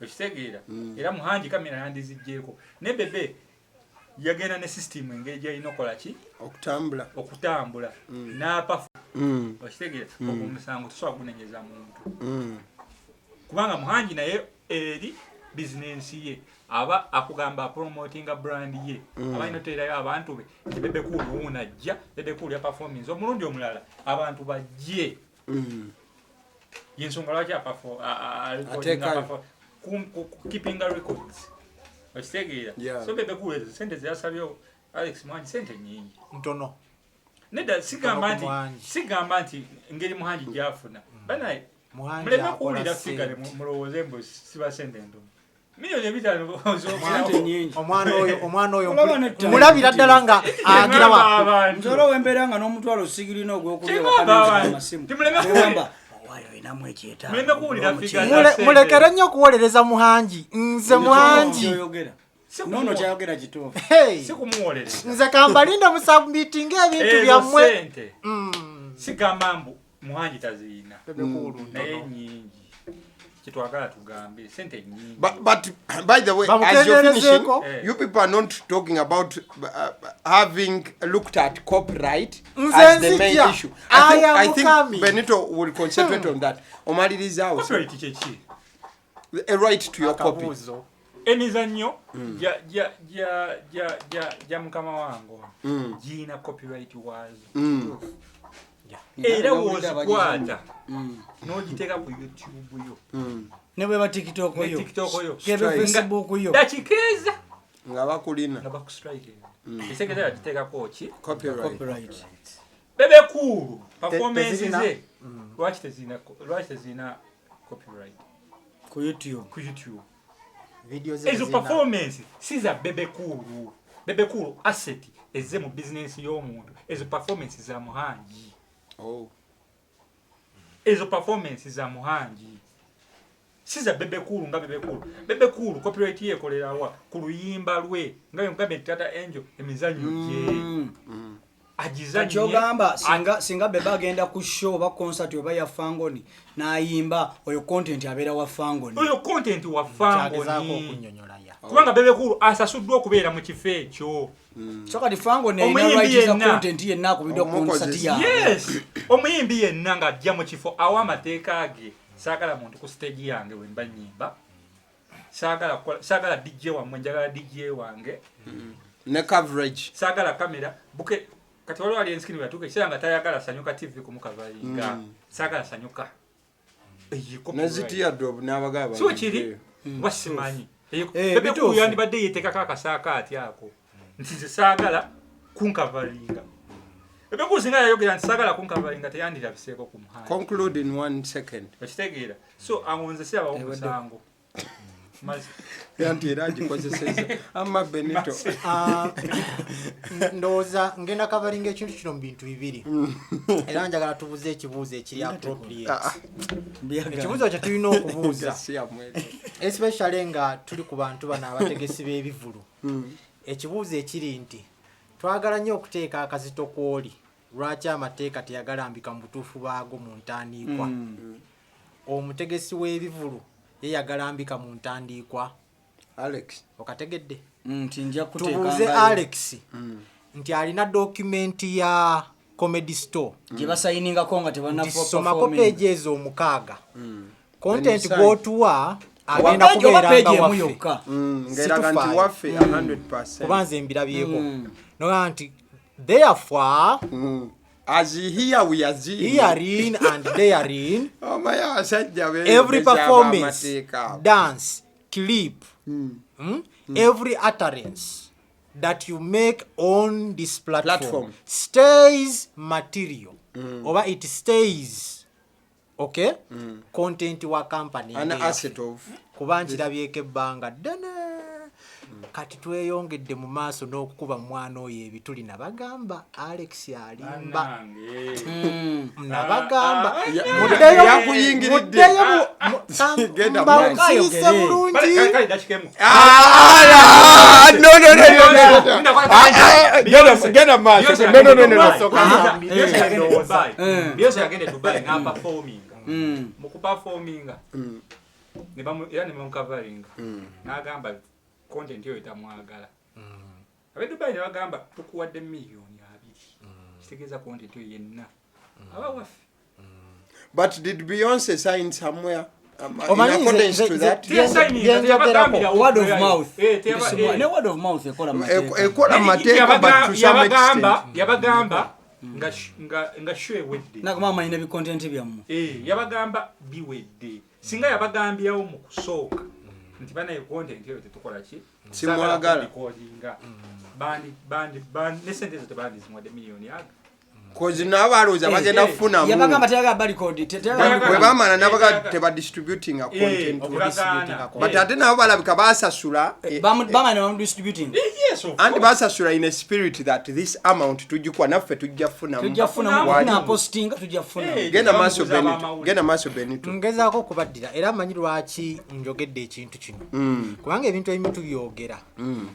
ekitegeera era Muhangi kamera yandizijjeeko ne Bebe yagenda ne system engeri gyalina okola ki okutambula n'apafu ekitegeera omusango tosobola kunenyeza muntu kubanga Muhangi naye eri bizinensi ye aba akugamba promotinga brand ye abalina oterayo abantu be nti Bebe Cool unajja Bebe Cool ya performance omulundi omulala abantu bajje yensonga lwaki keeping records ekitegeera. So Bebe Cool sente zeyasabyo Alex Muhangi sente nyingi ntono nedda sigamba nti engeri Muhangi gyafuna banaye muleme kuwulira figale mulowooze mbu siba sente ntono milioni 5 omwana oyo mulabira ddala nga agira nzolo wembeera nga n'omutwalo osigirina ogw'okulyaamasimu mulekere nnyo okuwolereza Muhangi. Nze Muhangi nono kyayogera kituufu sikumuwolereza nze kambalinde musabitinga ebintu byammwe sigamba mbu Muhangi taziina naye nyingi kitwagala tugambe sente nyingi. But by the way, as you're finishing, you people are not talking about having looked at copyright as the main issue. I think Benito will concentrate on that. Omaliriza house. Copyright chechi. A right to your copy. Emizannyo ja mukama wango jina copyright wazo. Era wozikwata n'ogiteeka ku YouTube yo ne bwe ba TikTok yo kebe Facebook yo dakikeeza nga bakulina nga bakustrike esekeza yagiteekako ki copyright. Bebe Cool performance ze lwaki tezina copyright ku YouTube videos ezo performance siza Bebe Cool. Bebe Cool asset eze mu business y'omuntu ezo performance za Muhangi. Ezo performance za Muhangi siza Bebe Cool nga Bebe Cool. Bebe Cool copyright ye kolera wa ku luyimba lwe nga yongabe Tata Angel emizanyo ye ajizanyo kyogamba singa Bebe agenda ku show ba concert oba ya Fangoni n'ayimba oyo content abeera wa Fangoni kubanga Bebe Cool asasuddwa okubeera mu kifo ekyo. So kati Fangoni ina right za content yenna ku video concert ya omuyimbi yenna nga ajja mu kifo awa amateeka ge saagala muntu ku stage yange wemba nyimba saagala DJ wamwe njagala DJ wange ne coverage saagala kamera buke kati waliwo ali enskini yatuuka ekiseera nga tayagala sanyuka TV kumukavalinga saagala sanyuka nezitiya drop n'abagaba so kiri wasimanyi Bebe Cool yandibadde yeteekako akasaaka ati ako nti nze saagala kunkavalinga. Bebe Cool singa yayogera nti saagala kunkavalinga teyandirabiseeko ku Muhangi. Conclude in 1 second. Ekitegeera so angonze siraba omusango yanti era agikozeseza amma Benito ndowooza ngenda kavalinga ekintu kino mu bintu bibiri era njagala tubuze ekibuuzo ekiri appropriate. Ekibuuzo kye tulina okubuuza especially nga tuli ku bantu bano abategesi b'ebivulu. Ekibuuzo ekiri nti twagala nnyo okuteeka akazito kw'oli lwaki amateeka teyagalambika mu butuufu baago mu ntandiikwa. Omutegesi w'ebivulu ye yagalambika mu ntandiikwa. Alex okategedde nti nja kuteeka tubuuze Alex nti alina dokumenti ya comedy store gye basayiningako nga tebannasomako peegi ezo 6 content gwotuwa agenda kubeera nga waffe ngeraga nti waffe 100% kuba nze mbirabyeko noga nti therefore as here we are hearing and therein sajja every performance dance clip every utterance that you make on this platform stays material or it stays okay content wa company an asset of kubanjirabyeko ebbanga ddene kati tweyongedde mu maaso n'okukuba mwana oyo ebituli nabagamba Alex alimba nabagamba muddeyo mbawukiise bulungi mukuperforminga era nemukavaringa nagamba content yo etamwagala abedubai ne bagamba tukuwadde miliyoni 2 kitegeeza content yo yenna aba waffe. But did Beyonce sign somewhere in accordance to that? Word of mouth. No word of mouth ekola mateeka but to some extent yabagamba nga shwewedde nakumama ine bi content byamu yabagamba biwedde singa yabagambyawo mu kusooka nti bana content yo tetukola ki simwagala bandi ne sente zo tebandi zimwadde miliyoni aga kozi n'abalooza bagenda kufunamu yabagamba teyaga bali code bwe bamala nabaga teba distributing a content but ate nabo balabika basasula bamana bam distributing and basasula in a spirit that this amount tujikwa naffe tujjafuna na posting tujjafuna gena maso Benito ngezaako kubaddira era manyi lwaki njogedde ekintu kino kubanga ebintu ebimu tubyogera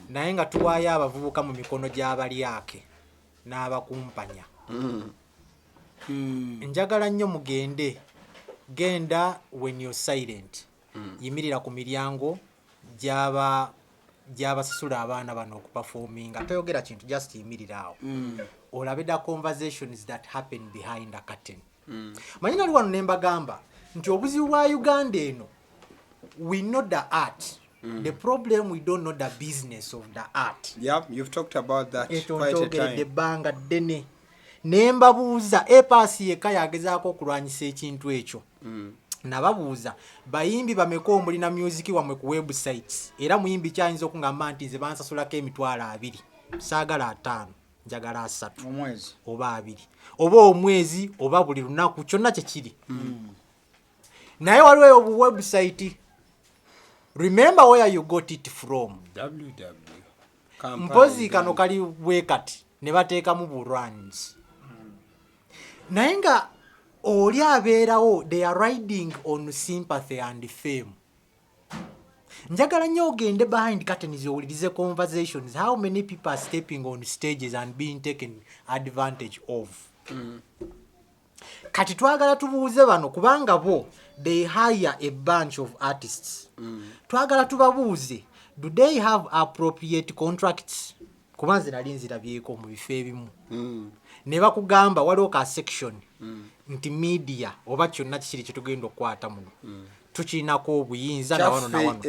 naye nga tuwaayo abavubuka mu mikono gy'abali ake n'abakumpanya njagala nnyo mugende genda when you're silent yimirira ku miryango gy'abasasula abaana bano okuperforminga toyogera kintu just yimirira awo olabe the conversations that happen behind a curtain manyi nali wano ne mbagamba nti obuzibu bwa Uganda eno we know the art the problem we don't know the business of the art. Yeah, you've talked about that quite a time. The banga dene nembabuuza epasi yeka yagezaako okulwanyisa ekintu ekyo nababuuza bayimbi bameko omulina music wamwe ku websites era muyimbi kyayinza okungamba nti nze bansasulako emitwalo 2 saagala 5 njagala 3 omwezi oba 2 oba omwezi oba buli lunaku kyonna kyekiri naye waliwo obu website. Remember where you got it from. Mpozi kano kali wekati ne bateekamu burans naye nga oli abeerawo they are riding on sympathy and fame. Njagala nnyo ogende behind curtains owulirize conversations how many people are stepping on stages and being taken advantage of. Kati twagala tubuuze bano kubanga bo they hire a bunch of artists. Twagala tubabuuze do they have appropriate contracts kubanze nali nzirabyeko mu bifo ebimu ne bakugamba waliwo ka section nti media oba kyonna kikiri kyetugenda okukwata muno tukirinako obuyinza na wano na wano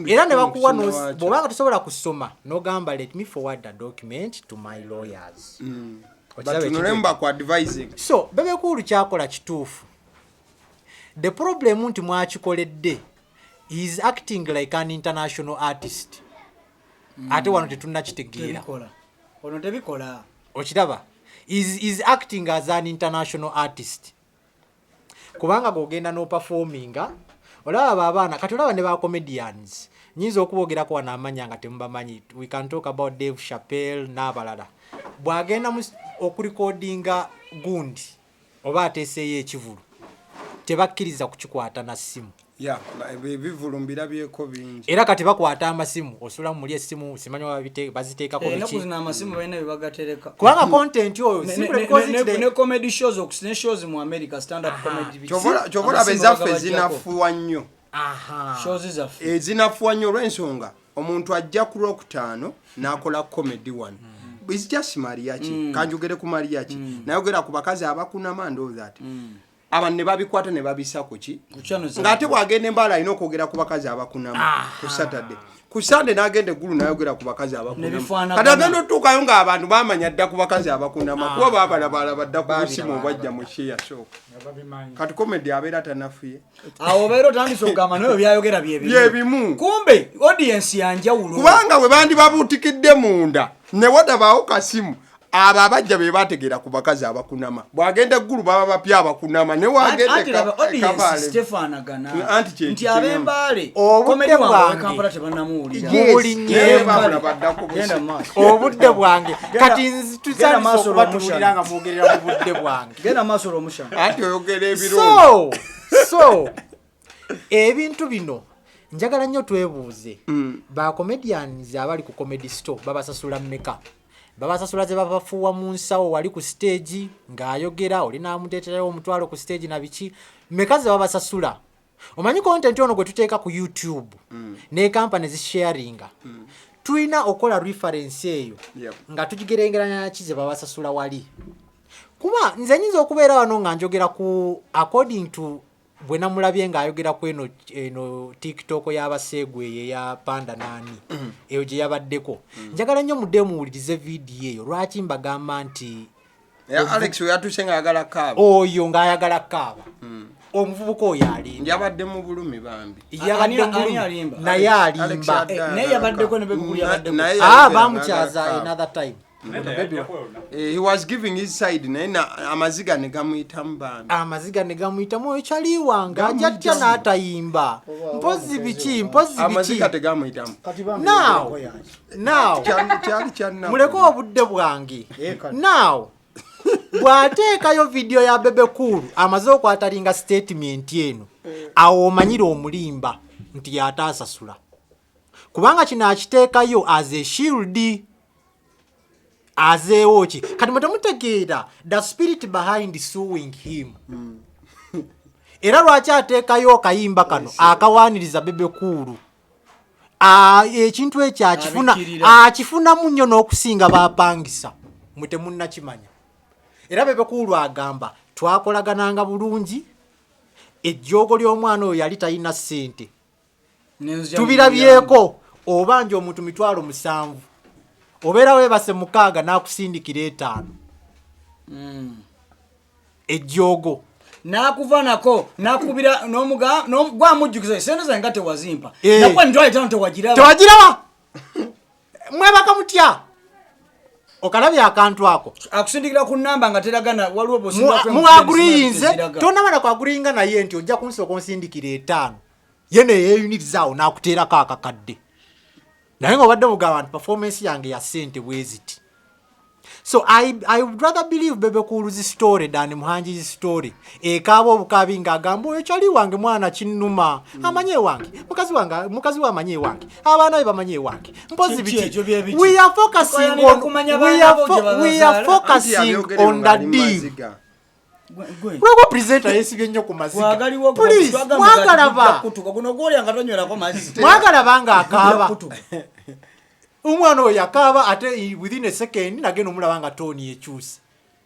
era ne bakuwa bwobanga tosobola kusoma nogamba let me forward the document to my lawyers. But remember ku advising. So Bebe Kulu kyakola kituufu. The problem nti mwakikoledde is acting like an international artist. Ate wano tetuna kitegeera. Ono tebikola. Okiraba is acting as an international artist. Kubanga gogenda no performinga olaba abaana kati olaba ne ba comedians nyizo okubogerako wana amanya nga temubamanyi. We can talk about Dave Chappelle n'abalala. Bwagenda okurecordinga gundi oba ateeseeyo ekivulu tebakkiriza kukikwata na simu. Yeah, bivulumbira byeko bingi. Era kati bakwata amasimu osula muli essimu simanyo baziteekako biki. Nakuzina amasimu balina bibagatereka. Kubanga content oyo simple because ne comedy shows okusine shows mu America stand up comedy. Chobola bezaffe zinafuwa nnyo. Shows zaffe. Ezinafuwa nnyo lw'ensonga omuntu ajja ku Lwokutaano n'akola comedy one. It's just mariachi. Kanjogere ku mariachi. Nayogera ku bakazi abakunama and all that. abantu ne babikwata ne babisa kuki ng'ate bw'agenda embaala alina okwogera ku bakazi abakunama ku Saturday ku Sunday n'agenda eggulu n'ayogera ku bakazi abakunama kati agenda otuukayo ng'abantu baamanya dda ku bakazi abakunama kuba baabalabala badda ku busimu obwajja mu sheya sooka kati komedi abeera tanafuye awo obeera otandise okugamba nayo byayogera byebimu kumbe audience yanjawulo kubanga bwe bandi babuutikidde munda ne watabaawo kasimu abo abajja be bategeera ku bakazi abakunama bw'agenda eggulu baba bapya abakunama ne wagendeaudiencefanagana nti ab'embaale obudde bwange kati tusanise okuba tuwulira nga mwogerera mu budde bwange genda maaso olw'omushana anti oyogera ebirungi so ebintu bino njagala nnyo twebuuze ba comedians abali ku comedy store babasasula mmeka babasasula ze babafuuwa mu nsawo wali ku stage ng'ayogera olina amuteeterayo omutwalo ku stage na biki mmeka ze babasasula omanyi content ono gwe tuteeka ku YouTube ne company zisharinga tulina okola reference eyo nga tugigerengeranya na kize babasasula wali kuba nze nyinza okubeera wano nga njogera ku according to bwe namulabye ng'ayogera ku eno TikTok y'abasegwe eya Panda nani eyo gye yabaddeko njagala nnyo mudde muwulirize vidiyo eyo lwaki mbagamba nti Alex yatuse ng'ayagala kaaba oyo ng'ayagala kaaba omuvubuka oyo alimba yabadde mu bulumi bambi naye alimba naye yabaddeko ne Bebe yabaddeko bamukyaza another time he was giving his side naye amaziga ne gamuyitamu bambi amaziga ne gamuyitamu oyo kyaliwanga ajjatya n'atayimba mpozi biki amaziga tegamuyitamu now muleke obudde bwange now bw'ateekayo vidiyo ya Bebe Cool amaze okwatalinga statement eno awo omanyire omulimba nti yataasasula kubanga kino akiteekayo as a shield azeewo ki kati mutamutegeera the spirit behind suing him era lwaki ateekayo kayimba kano akawaaniriza Bebe Cool ekintu ekyo akifunamu nnyo n'okusinga bapangisa mutemunnakimanya era Bebe Cool agamba twakolagananga bulungi ejjoogo ly'omwana oyo yali talina ssente tubirabyeko obanja omuntu 7,000 obeera weebase 6 n'akusindikira 5 ejjoogo nakuva nako nakubira gwamujjukiza sente zange nga tewazimpa nakuba ntwale tano tewagiraba mwebaka mutya okalabye akantu ako akusindikira ku namba nga teragana waliwo muaguriyinze tonamala kwaguriyinga naye nti ojja kunsooka onsindikira 5 yene yeeyunirizaawo n'akuteerako akakadde naye nga obadde mugamba nti performance yange ya ssente bweziti so I would rather believe Bebe Cool's story than Muhanji's story ekaaba obukabi ng'agamba oyo kyali wange mwana kinnuma amanye wange mukazi wa amanye wange abaana be bamanye wange mpozi biki we are focusing on the deal Gwe presenter yesibye nnyo ku maziga please mwagala banga akaaba umwana oyo akaaba ate within a second nagenda omulaba nga toni ekyusa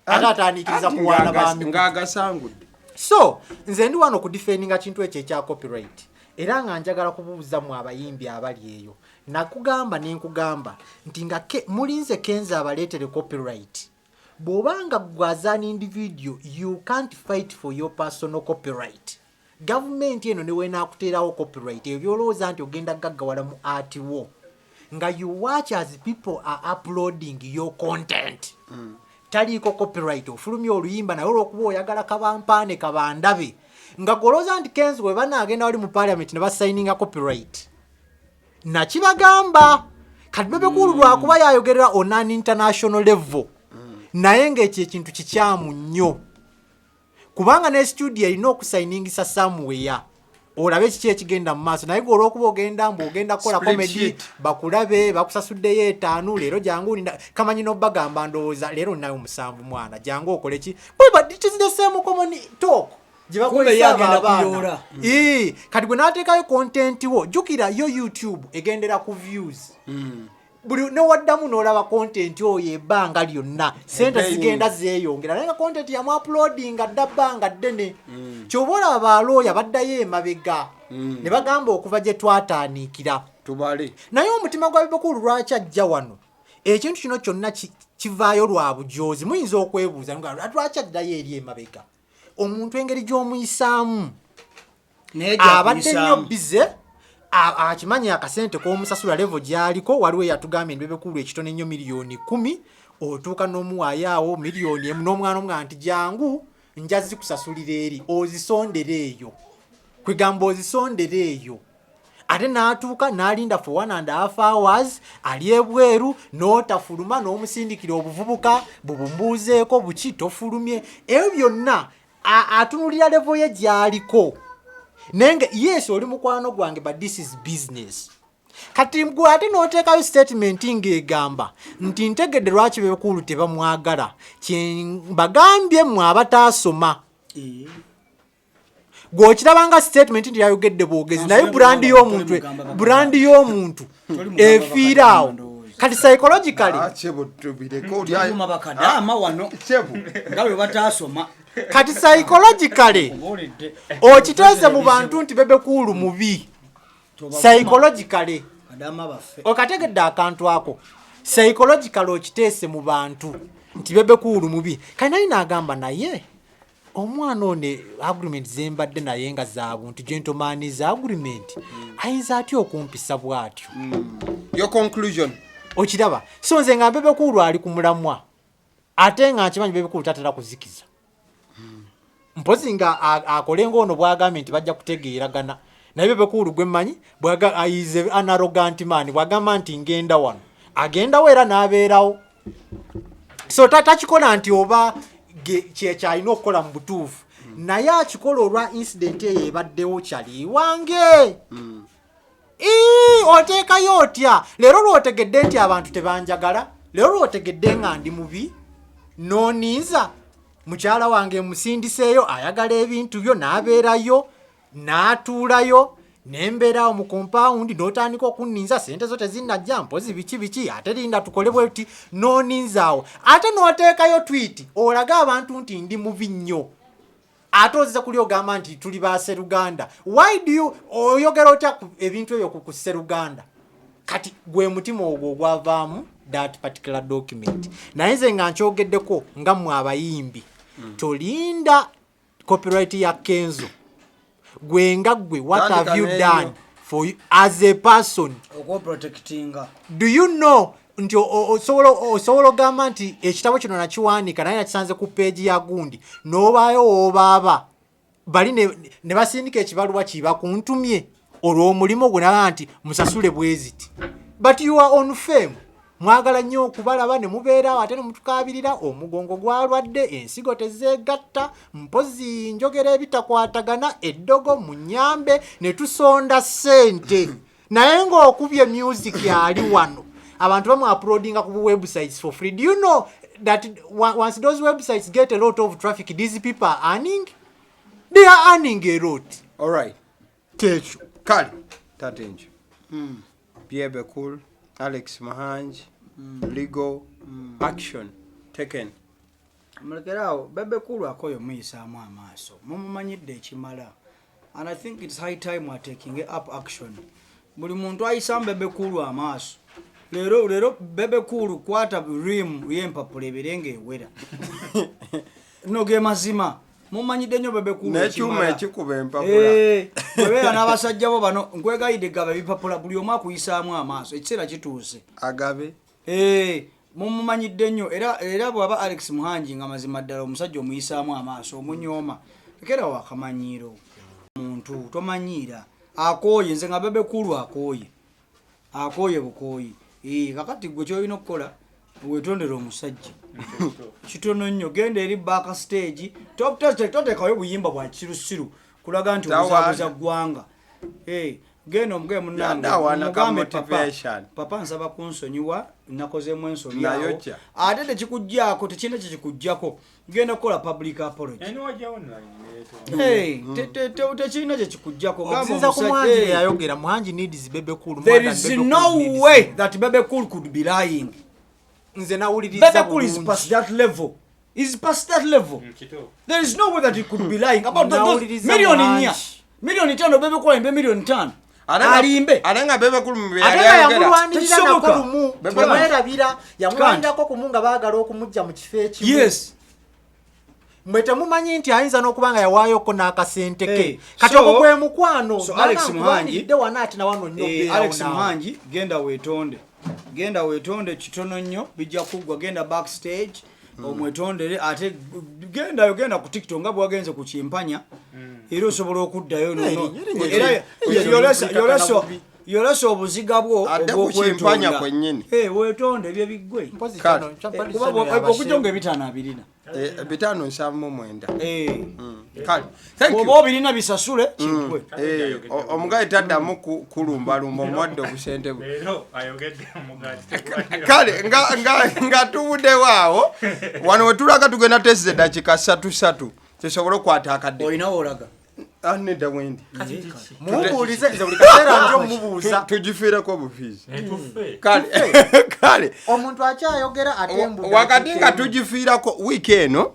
ate atandikiriza kuwaana bami ng'agasangudde so nze ndi wano kudefendinga kintu ekyo ekya copyright era nga njagala kubuuza mu abayimbi abali eyo nakugamba nenkugamba nti nga mulinze kenza abaleetere copyright bw'obanga gwazani individual you can't fight for your personal copyright government eno newe nakuteerawo copyright ebyo byolowooza nti ogenda gaggawala mu art wo nga you watch as people are uploading your content taliiko copyright ofulumya oluyimba naye olwokuba oyagala kabampaane kabandabe nga golooza nti kenzi bwe banaagenda wali mu parliament ne basayininga copyright nakibagamba kati Bebe Cool lwakuba yayogerera on an international level naye ng'ekyo ekintu kikyamu nnyo kubanga ne studio erina okusayiningisa somewhere olabe kiki ekigenda mu maaso naye olw'okuba ogenda kukola comedy bakulabe bakusasuddeyo 5 leero jangu kamanyi n'obbagamba ndowooza leero ninayo 7 mwana jangu okole ki but it is the same common talk gye bakolesa abaana kati gwe n'ateekayo content wo jjukira yo YouTube egendera ku views buli newaddamu n'olaba content oyo ebbanga lyonna sente zigenda zeeyongera naye nga content yamu uploadinga dda bbanga ddene kyoba olaba abalooya baddayo emabega ne bagamba okuva gye twatandikira tubale naye omutima gwa Bebekulu lwaki ajja wano ekintu kino kyonna kivaayo lwa bujozi muyinza okwebuuza lwaki addayo eri emabega omuntu engeri gy'omuyisaamu abadde nnyo bize akimanyi akasente k'omusasula level gy'aliko waliwo eyatugambye ndi Bebekulu ekitone nnyo miliyoni 10 otuuka n'omuwayaawo miliyoni 1 n'omwana omugamba nti jangu nja zikusasulira eri ozisondera eyo kwegamba ozisondera eyo ate n'atuuka n'alinda for 1.5 hours ali ebweru n'otafuluma n'omusindikira obuvubuka bubumbuuzeeko buki tofulumye ebyo byonna atunulira level ye gy'aliko nenge yes oli mukwano gwange but this is business kati gwe ate n'oteekayo statement ng'egamba nti ntegedde lwaki Bebekulu tebamwagala kyembagambye mmwe abataasoma gw'okirabanga statement nti yayogedde bwogezi naye brandi y'omuntu efiiraawo kati psychologically kati psychologically okiteese mu bantu nti Bebekulu mubi psychologically okategedde akantu ako psychologically okiteese mu bantu nti Bebekulu mubi kati naye n'agamba naye omwana one agreement zembadde naye nga zaabuntu gentleman's agreement ayinza atya okumpisa bw'atyo your conclusion okiraba so nze nga Bebekulu ali ku mulamwa ate nga nkimanyi Bebekulu tatera kuzikiza mpozi nga akole ng'ono bw'agambye nti bajja kutegeeragana naye Bebekulu gwe mmanyi ayize an arrogant man bw'agamba nti ngenda wano agendawo era n'abeerawo so takikola nti oba kyalina okukola mu butuufu naye akikola olwa incident eyo ebaddewo kyali wange oteekayo otya leero lw'otegedde nti abantu tebanjagala leero lw'otegedde nga ndi mubi n'oninza mukyala wange musindiseeyo ayagala ebintu byo n'abeerayo n'atuulayo nembeeraawo mu compound n'otandika okunninza sente zo tezinnajja mpozi biki ate linda tukole bweti n'oninzaawo ate n'oteekayo tweet olaga abantu nti ndi mubi nnyo ate oziza kuli ogamba nti tuli ba Seruganda why do you oyogera otya ebintu ebyo ku Seruganda kati gwe mutima ogwo ogwavaamu that particular document naye nze nga nkyogeddeko nga mmwe abayimbi tolinda copyright ya Kenzo gwe what have you done for you as a person protecting do you know nti osobola ogamba nti ekitabo kino nakiwanika naye nakisanze ku page ya gundi n'obaayo obaaba bali ne basindika ekibaluwa kiba kuntumye olw'omulimu gwe naga nti musasule bweziti but you are on fame mwagala nnyo okubalaba ne mubeerawo ate ne mutukaabirira omugongo gwalwadde ensigo tezeegatta mpozi njogera ebitakwatagana eddogo mu nnyambe ne tusonda ssente naye ng'okubye music yali wano abantu bamu uploadinga ku websites for free do you know that once those websites get a lot of traffic these people are earning they are earning a lot all right techo kali tatenjo Bebekulu Alex Mahanji legal action taken mulekerawo Bebekulu akoyo muyisaamu amaaso mumumanyidde ekimala and I think it's high time we're taking up action buli muntu ayisaamu Bebekulu amaaso leero Bebekulu kwata rim yempapula ebirenga ewera no ge mazima mumanyidde nnyo Bebekulu n'ekyuma ekikuba empapula bebeera n'abasajja bo bano nkwegayidde gaba ebipapula buli omu akuyisaamu amaaso ekiseera kituuse agabe mumumanyidde nnyo era bw'aba Alex Muhanji nga mazima ddala omusajja omuyisaamu amaaso omunyooma tekera wakamanyiiro muntu tomanyiira akooye nze nga Bebekulu akooye bukooyi kakati gwe kyolina okukola wetondera omusajja kitono nnyo genda eri back stage toteekayo buyimba bwa kirusiru kulaga nti obuzabuza ggwanga genda omugee munange mugambe papa nsaba kunsonyiwa nakozeemu ensonyi awo ate tekikuggyako tekina kyekikugyako genda kukola public apology tekirina kyekikugyako there is no way that Bebe Cool could be lying. Bebe Cool is past that level. Is past that level. There is no way that he could be lying about those million in here. Million tano Bebe Cool imbe million tano. Alimbe. Alenga Bebe Cool mbe yamwandako kumunga bagala okumujja mu kifo ekimu. Yes. Mwete mumanyi nti ayinza n'okubanga yawayoko n'akasente ke kati okwo kwe mukwano. So Alex Muhangi wanaati na wano nnyo Alex Muhangi genda weetonde kitono nnyo bijja kuggwa genda backstage omwetondere ate genda ku TikTok nga bwagenze ku kimpanya era osobola okuddayo yolesa obuziga bwo obwokwetonda kwennyini weetonde ebyo biggwe okujonga ebitaano abirina bitano nsamu mwenda oba obirina bisasule kigwe omugaye taddamu kulumbalumba omwadde obusente bwe kale nga tubuddewo awo wano wetulaga tugenda tezze dakika 3 tesobole okwata akadde olinawo olaga nedda wendi mumubuulize buli kaseera nti omubuuza tugifiireko obufiizi kale omuntu akyayogera ate wakati nga tugifiirako wiiki eno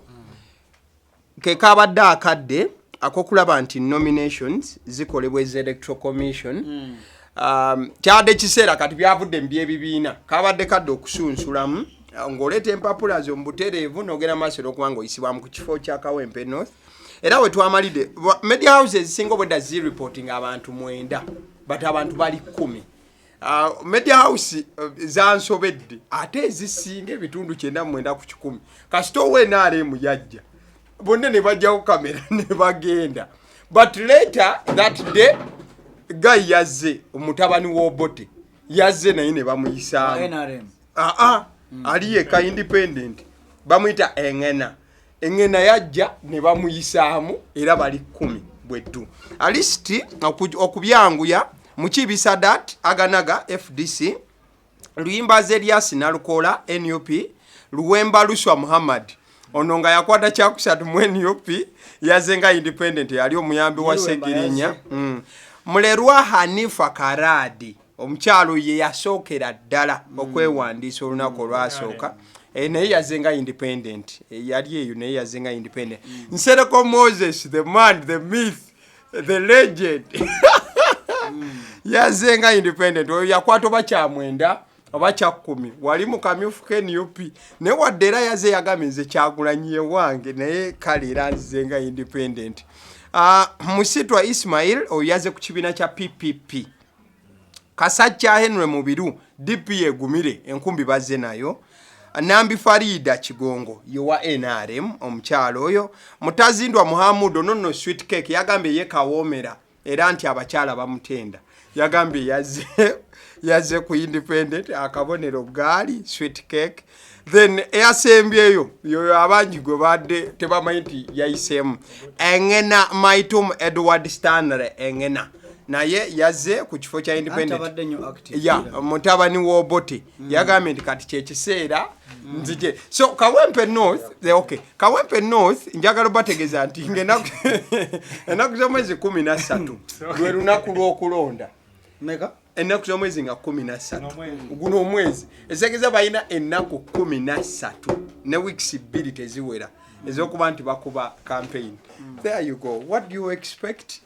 kekabadde akadde akokulaba nti nominations zikolebwa ez'electoral commission kyabadde kiseera kati byavudde mu by'ebibiina kabadde kadde okusunsulamu ng'oleeta empapula zo mu butereevu n'ogenda maaso n'okuba ng'oyisibwamu ku kifo kya Kawempe North. Era we twamalidde media houses singa obwedda zi-reporting abantu 9 but abantu bali 10. Media house zansobedde ate ezisinga ebitundu 9 ku 10 kasita NRM yajja bonna ne bajjawo kamera ne bagenda but later that day guy yazze omutabani w'Obote yazze naye ne bamuyisaamu ali yeka independent bamuyita engena yajja ne bamuyisaamu era bali 10 bweddu alisti okubyanguya Mukiibisa dat Aganaga FDC Luyimbaze Elias Nalukola NUP Luwemba Luswa Muhammad ononga yakwata kyakusatu mu NUP yazenga independent yali omuyambi wa Segirinya Mulerwa Hanifa Karadi omukyalo ye yasookera ddala okwewandiisa olunaku olwasooka naye yazenga independent yali eyo naye yazenga independent Nsereko Moses the man the myth the legend yazenga independent oyo yakwata oba kyamwenda oba kya 10 wali mu kamyufu ke NUP ne wadde era yaze yagamize Kyagulanyi wange naye kale era nzenga independent. Musitwa Ismail oyo yaze ku kibiina kya PPP Kasajja Henry Mubiru DP egumire enkumbi bazze nayo Nambi Farida Kigongo yowa NRM omukyalo oyo Mutazindwa Muhammad nonno sweet cake yagambe ye kawoomera era nti abakyala bamutenda yagambe yaze ku independent akabonero gaali sweet cake then eyasembyeyo yoyo abangi gwe badde tebamanyi nti yayisemu Engena Maitum Edward Stanley Engena naye yaze ku kifo kya independent ya mutabani w'Obote yagambe nti kati kyekiseera nzije so Kawempe North okay Kawempe North njagala bategeza nti enaku z'omwezi 13 lwe lunaku lw'okulonda mega enaku z'omwezi nga 13 guno omwezi esegeza bayina enaku 13 ne weeks 2 teziwera ezokuba nti bakuba campaign. There you go. What do you expect?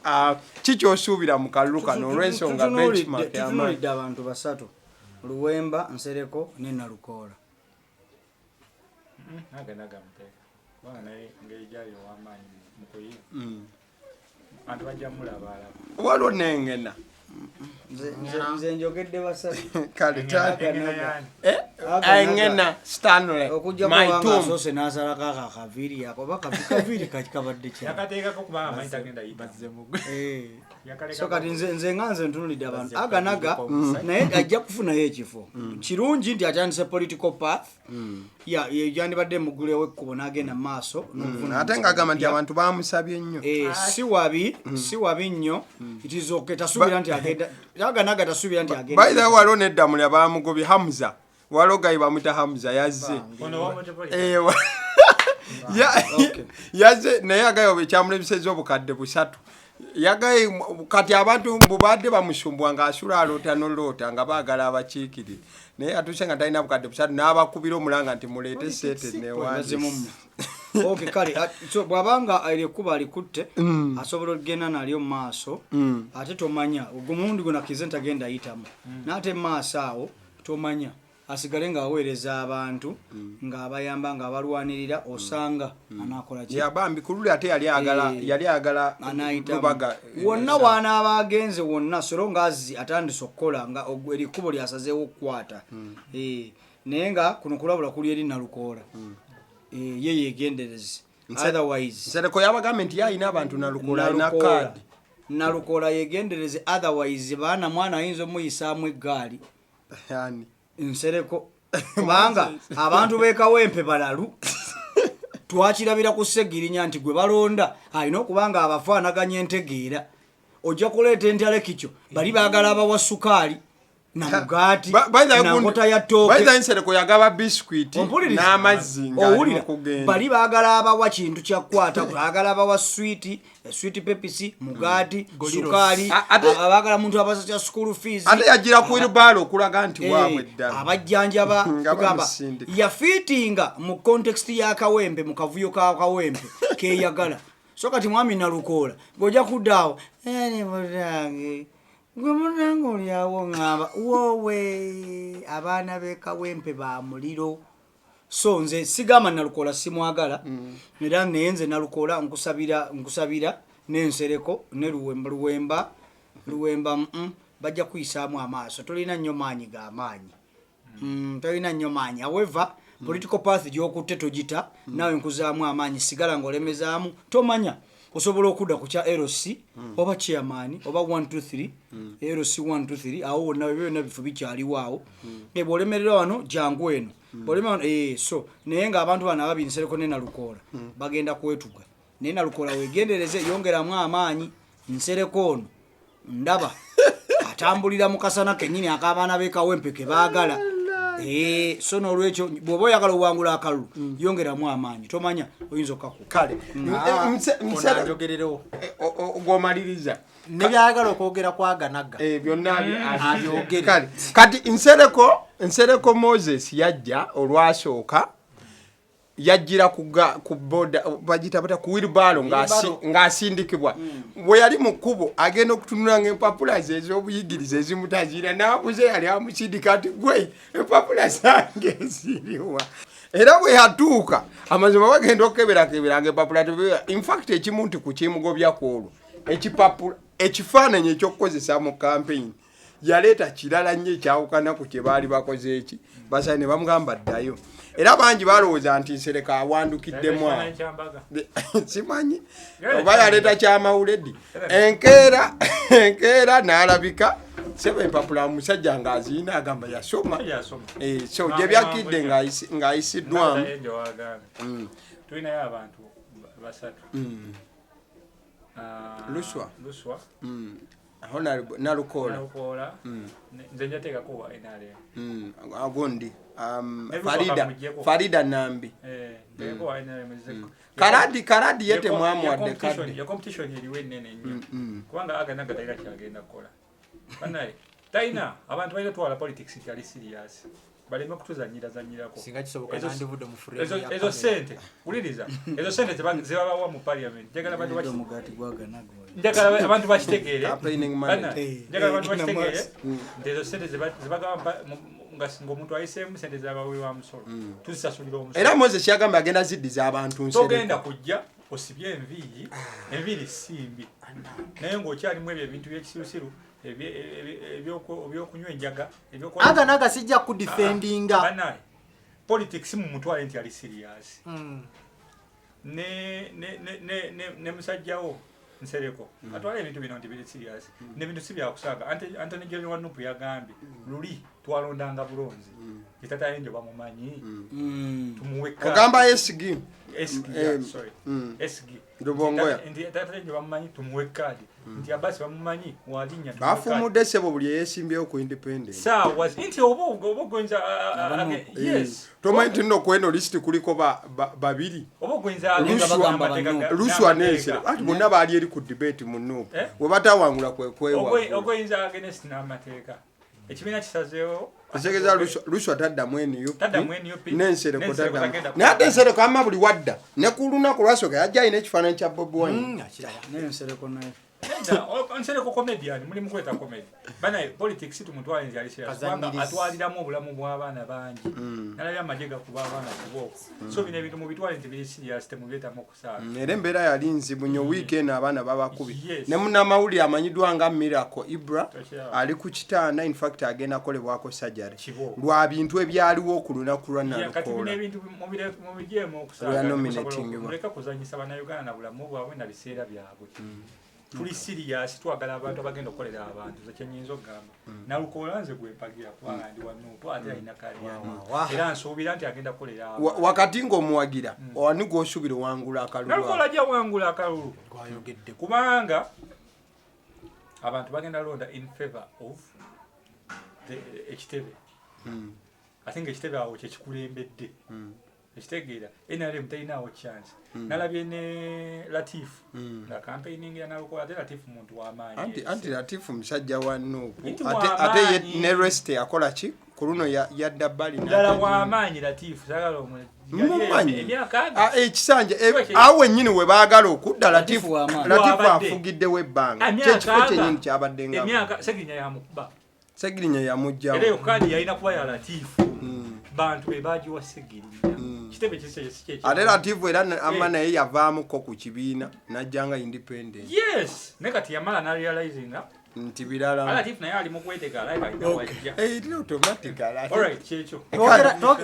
Kikyosubira mu kalulu kano olw'ensonga benchmark tutunulidde abantu basatu Luwemba Nsereko ne Nalukola naganaga mteeka bwana ngejali w'amaanyi mukuyiva abantu bajja mulaba waliwo n'engena nze njogedde basatu kale Engena Stanley my tomb sose nazala kaka kaviri yako baka kaviri kakabadde kya yakateeka ko kubanga manyi tagenda yibazze mu so kati nze nganze ntunulidde abantu aganaga naye ajja kufuna ekifo kirungi nti atandise political path yandibadde mugule w'ekkubo n'agenda mu maaso ate ng'agamba nti abantu bamusabye nnyo si wabi nnyo itizoke tasuubira nti agenda aganaga tasuubira nti agenda by the way waliwo neddamulya bamugobye Hamza walogayi bamuta Hamza yazze yazze naye agayo ekyamulebiseza obukadde busatu yagaye kati abantu bubadde bamusumbwa ng'asula aloota noloota nga baagala abakiikirire naye atuse nga talina bukadde busatu n'abakubira omulanga nti muleete seete newandiisi kale bw'abanga erikuba alikutte asobola okugenda nalyo mu maaso ate tomanya ogumundi gona kize ntagenda ayitamu n'ate mu maaso awo tomanya asigale ng'aweereza abantu ng'abayamba ng'abalwanirira osanga anakola ki yabambi kululi ate yali agala lubaga wonna waanaaba agenze wonna solo ng'azzi atandise okukola nga erikubo lyasazeewo okukwata naye nga kuno kulabula kuli eri nalukoola ye yegendereze otherwise nsereko yabagambye nti yalina abantu nalukoola alina kaadi nalukoola yegendereze otherwise baana mwana ayinza omuyisaamu eggaali yani nsereko kubanga abantu b'e Kawempe balalu twakirabira ku Ssegirinya nti gwe balonda alina okubanga abafaanaganya entegeera ojja kuleeta entale kicyo bali baagala abawa sukaali na mugaati na nkota ya ttooke nsereko yagaba biskwiti n'amazzi owulira bali baagala abawa kintu kyakukwata baagala abawa switi pepisi mugaati sukaali abaagala muntu abasa kya school fees ate yagira ku wheelbarrow okulaga nti waabwe ddala abajjanjaba kugamba yafiitinga mu context ya Kawempe mu kavuyo ka Kawempe keyagala so kati mwami nalukoola ng'ojja kuddaawo mutange gwe munango lyawo ngamba wowe abaana b'e Kawempe ba muliro so nze sigamba nalukoola simwagala era naye nze nalukoola nkusabira n'ensereko ne luwemba bajja kuyisaamu amaaso tolina nnyo maanyi g'amaanyi tolina nnyo maanyi however political path gy'okutte togita nawe nkuzaamu amaanyi sigala ng'olemezaamu tomanya osobola okudda ku kya LC oba chairman oba 123 LC 123 awo wonna byonna bifu bikyaliwo awo bw'olemerera wano jangu eno bw'olemerera so naye ng'abantu bano ababinsereko ne nalukoola bagenda kwetuga naye nalukoola weegendereze yongeramu amaanyi nsereko ono ndaba atambulira mu kasana kennyini ak'abaana b'e Kawempe ke baagala so n'olwekyo bw'oba oyagala owangula akalulu yongeramu amaanyi tomanya oyinza okkaku kale njogererewo gwomaliriza nebyagala okwogera kwaganaga byonna abyogere kati nsereko Moses yajja olwasooka yajjira ku boda bagita bata ku wheelbarrow ng'asindikibwa bwe yali mu kkubo agenda okutunula ng'empapula ze ez'obuyigiriza ezimutazira n'abuze yali amusindika ati gwe empapula zange ziriwa era bwe yatuuka amazima bagenda okukeberakebera ng'empapula in fact ekimu nti ku kimugobyako olwo ekifaananyi ekyokukozesa mu campaign yaleeta kirala nnyo ekyawukana ku kye baali bakoze eki basale ne bamugamba ddayo era bangi balowooza nti nsereka awandukiddemu simanyi oba yaleeta kyamawuledi enkeera n'alabika seba empapula musajja ng'aziyina agamba yasoma so gye byakidde ng'ayisiddwamu tulinayo abantu basatu luswa aho nalukoola nze njateekako wa NRM agondi Farida Nambi karadi yete mwamuwadde kadde ya competition eriwo ennene nnyo kubanga aganaga talina kyagenda kukola banaye talina abantu balina twala politics kyali serious baleme kutuzanyirako ezo sente uliriza ezo sente zebabawa mu parliament njagala abantu bakitegeere ezo sente zebagamba ng'omuntu ayiseemu sente zabaweebwa musolo tuzisasulira omusolo era Moses yagamba agenda ziddiza abantu togenda kujja osibye enviiri simbi naye ng'okyalimu ebyo ebintu by'ekisirusiru ebyokunywa enjaga aga naga sijja ku defendinga banaye politics mu mutwale nti ali serious ne musajjawo Nsereko atwala ebintu bino nti biri serious n'ebintu si byakusaaga Anthony General Wanupu yagambye luli twalondanga bulonzi kitata enjo bamumanyi tumuwe kadi ogamba SG ndobongoya ndi tata enjo bamumanyi tumuwe kadi nti abasi bamumanyi walinya bafumudde sebo buli yesimbyeyo ku independent sawa nti obogonza yes tomanyi nno kweno list kuliko babiri obogonza Luswa nesere ati bonna baali eri ku debate mu Nuupu we batawangula kwekwewa ogoyinza against n'amateeka ekibiina kisazeewo Tegeza Luswa taddamu NUP n'ensereko taddamu naye ate ensereko amma buli wadda ne ku lunaku lwasooka yajja alina ekifaananyi kya Bobi Wine n'ensereko naye Nsereko comedian muli mukweta comedy banaye politics tumutwale nti ali serious kubanga atwaliramu obulamu bw'abaana bangi nalabye amagye gakuba abaana kuboko so bino ebintu mubitwale nti biri serious temubyetamu okusaaga era embeera yali nzibu nnyo weekend abaana babakubi ne munnamawulire amanyiddwa nga Miracle Ibra ali ku kitaana in fact agenda kolebwako sajjare lwa bintu ebyaliwo ku lunaku lwa Nalukoola mubijeemu okusaaga kuzanyisa bannayuganda na bulamu bwabwe na biseera byabwe tuli serious twagala abantu abagenda okukolera abantu zekyenyinza okugamba Nalukoola nze gwempagira kubanga ndi wa Nuupu ate alina kaliyawo era nsuubira nti agenda kukolera wakati ng'omuwagira wani gw'osuubira owangula akalulu Nalukoola ajja wangula akalulu gwayogedde kubanga abantu bagenda londa in favor of ekitebe ate nga ekitebe awo kyekikulembedde ekitegeera NRM talinawo chance nalabye ne Latif nga campaigning ya Nalukoola ate Latif muntu w'amaanyi anti Latif musajja wa Nuupu ate ne rest akola ki ku luno yadda bbali ddala w'amaanyi Latif sagala ekisanja awo wennyini we baagala okudda Latif afugiddewo ebbanga kyekifo kyennyini kyabaddenga Segirinya yamugjawo era yokadi yalina kuba ya Latif bantu bebagiwa Segirinya kitebe kisi ate Latif era amma naye yavaamuko ku kibiina n'ajjanga independent yes ne kati yamala na realizinga nti birala Latif naye ali mu kwetega live alina wajja automatic alright kyekyo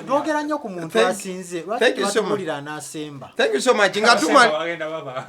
twogera nnyo ku muntu asinze lwaki twatulira n'asemba thank you so much nga tuma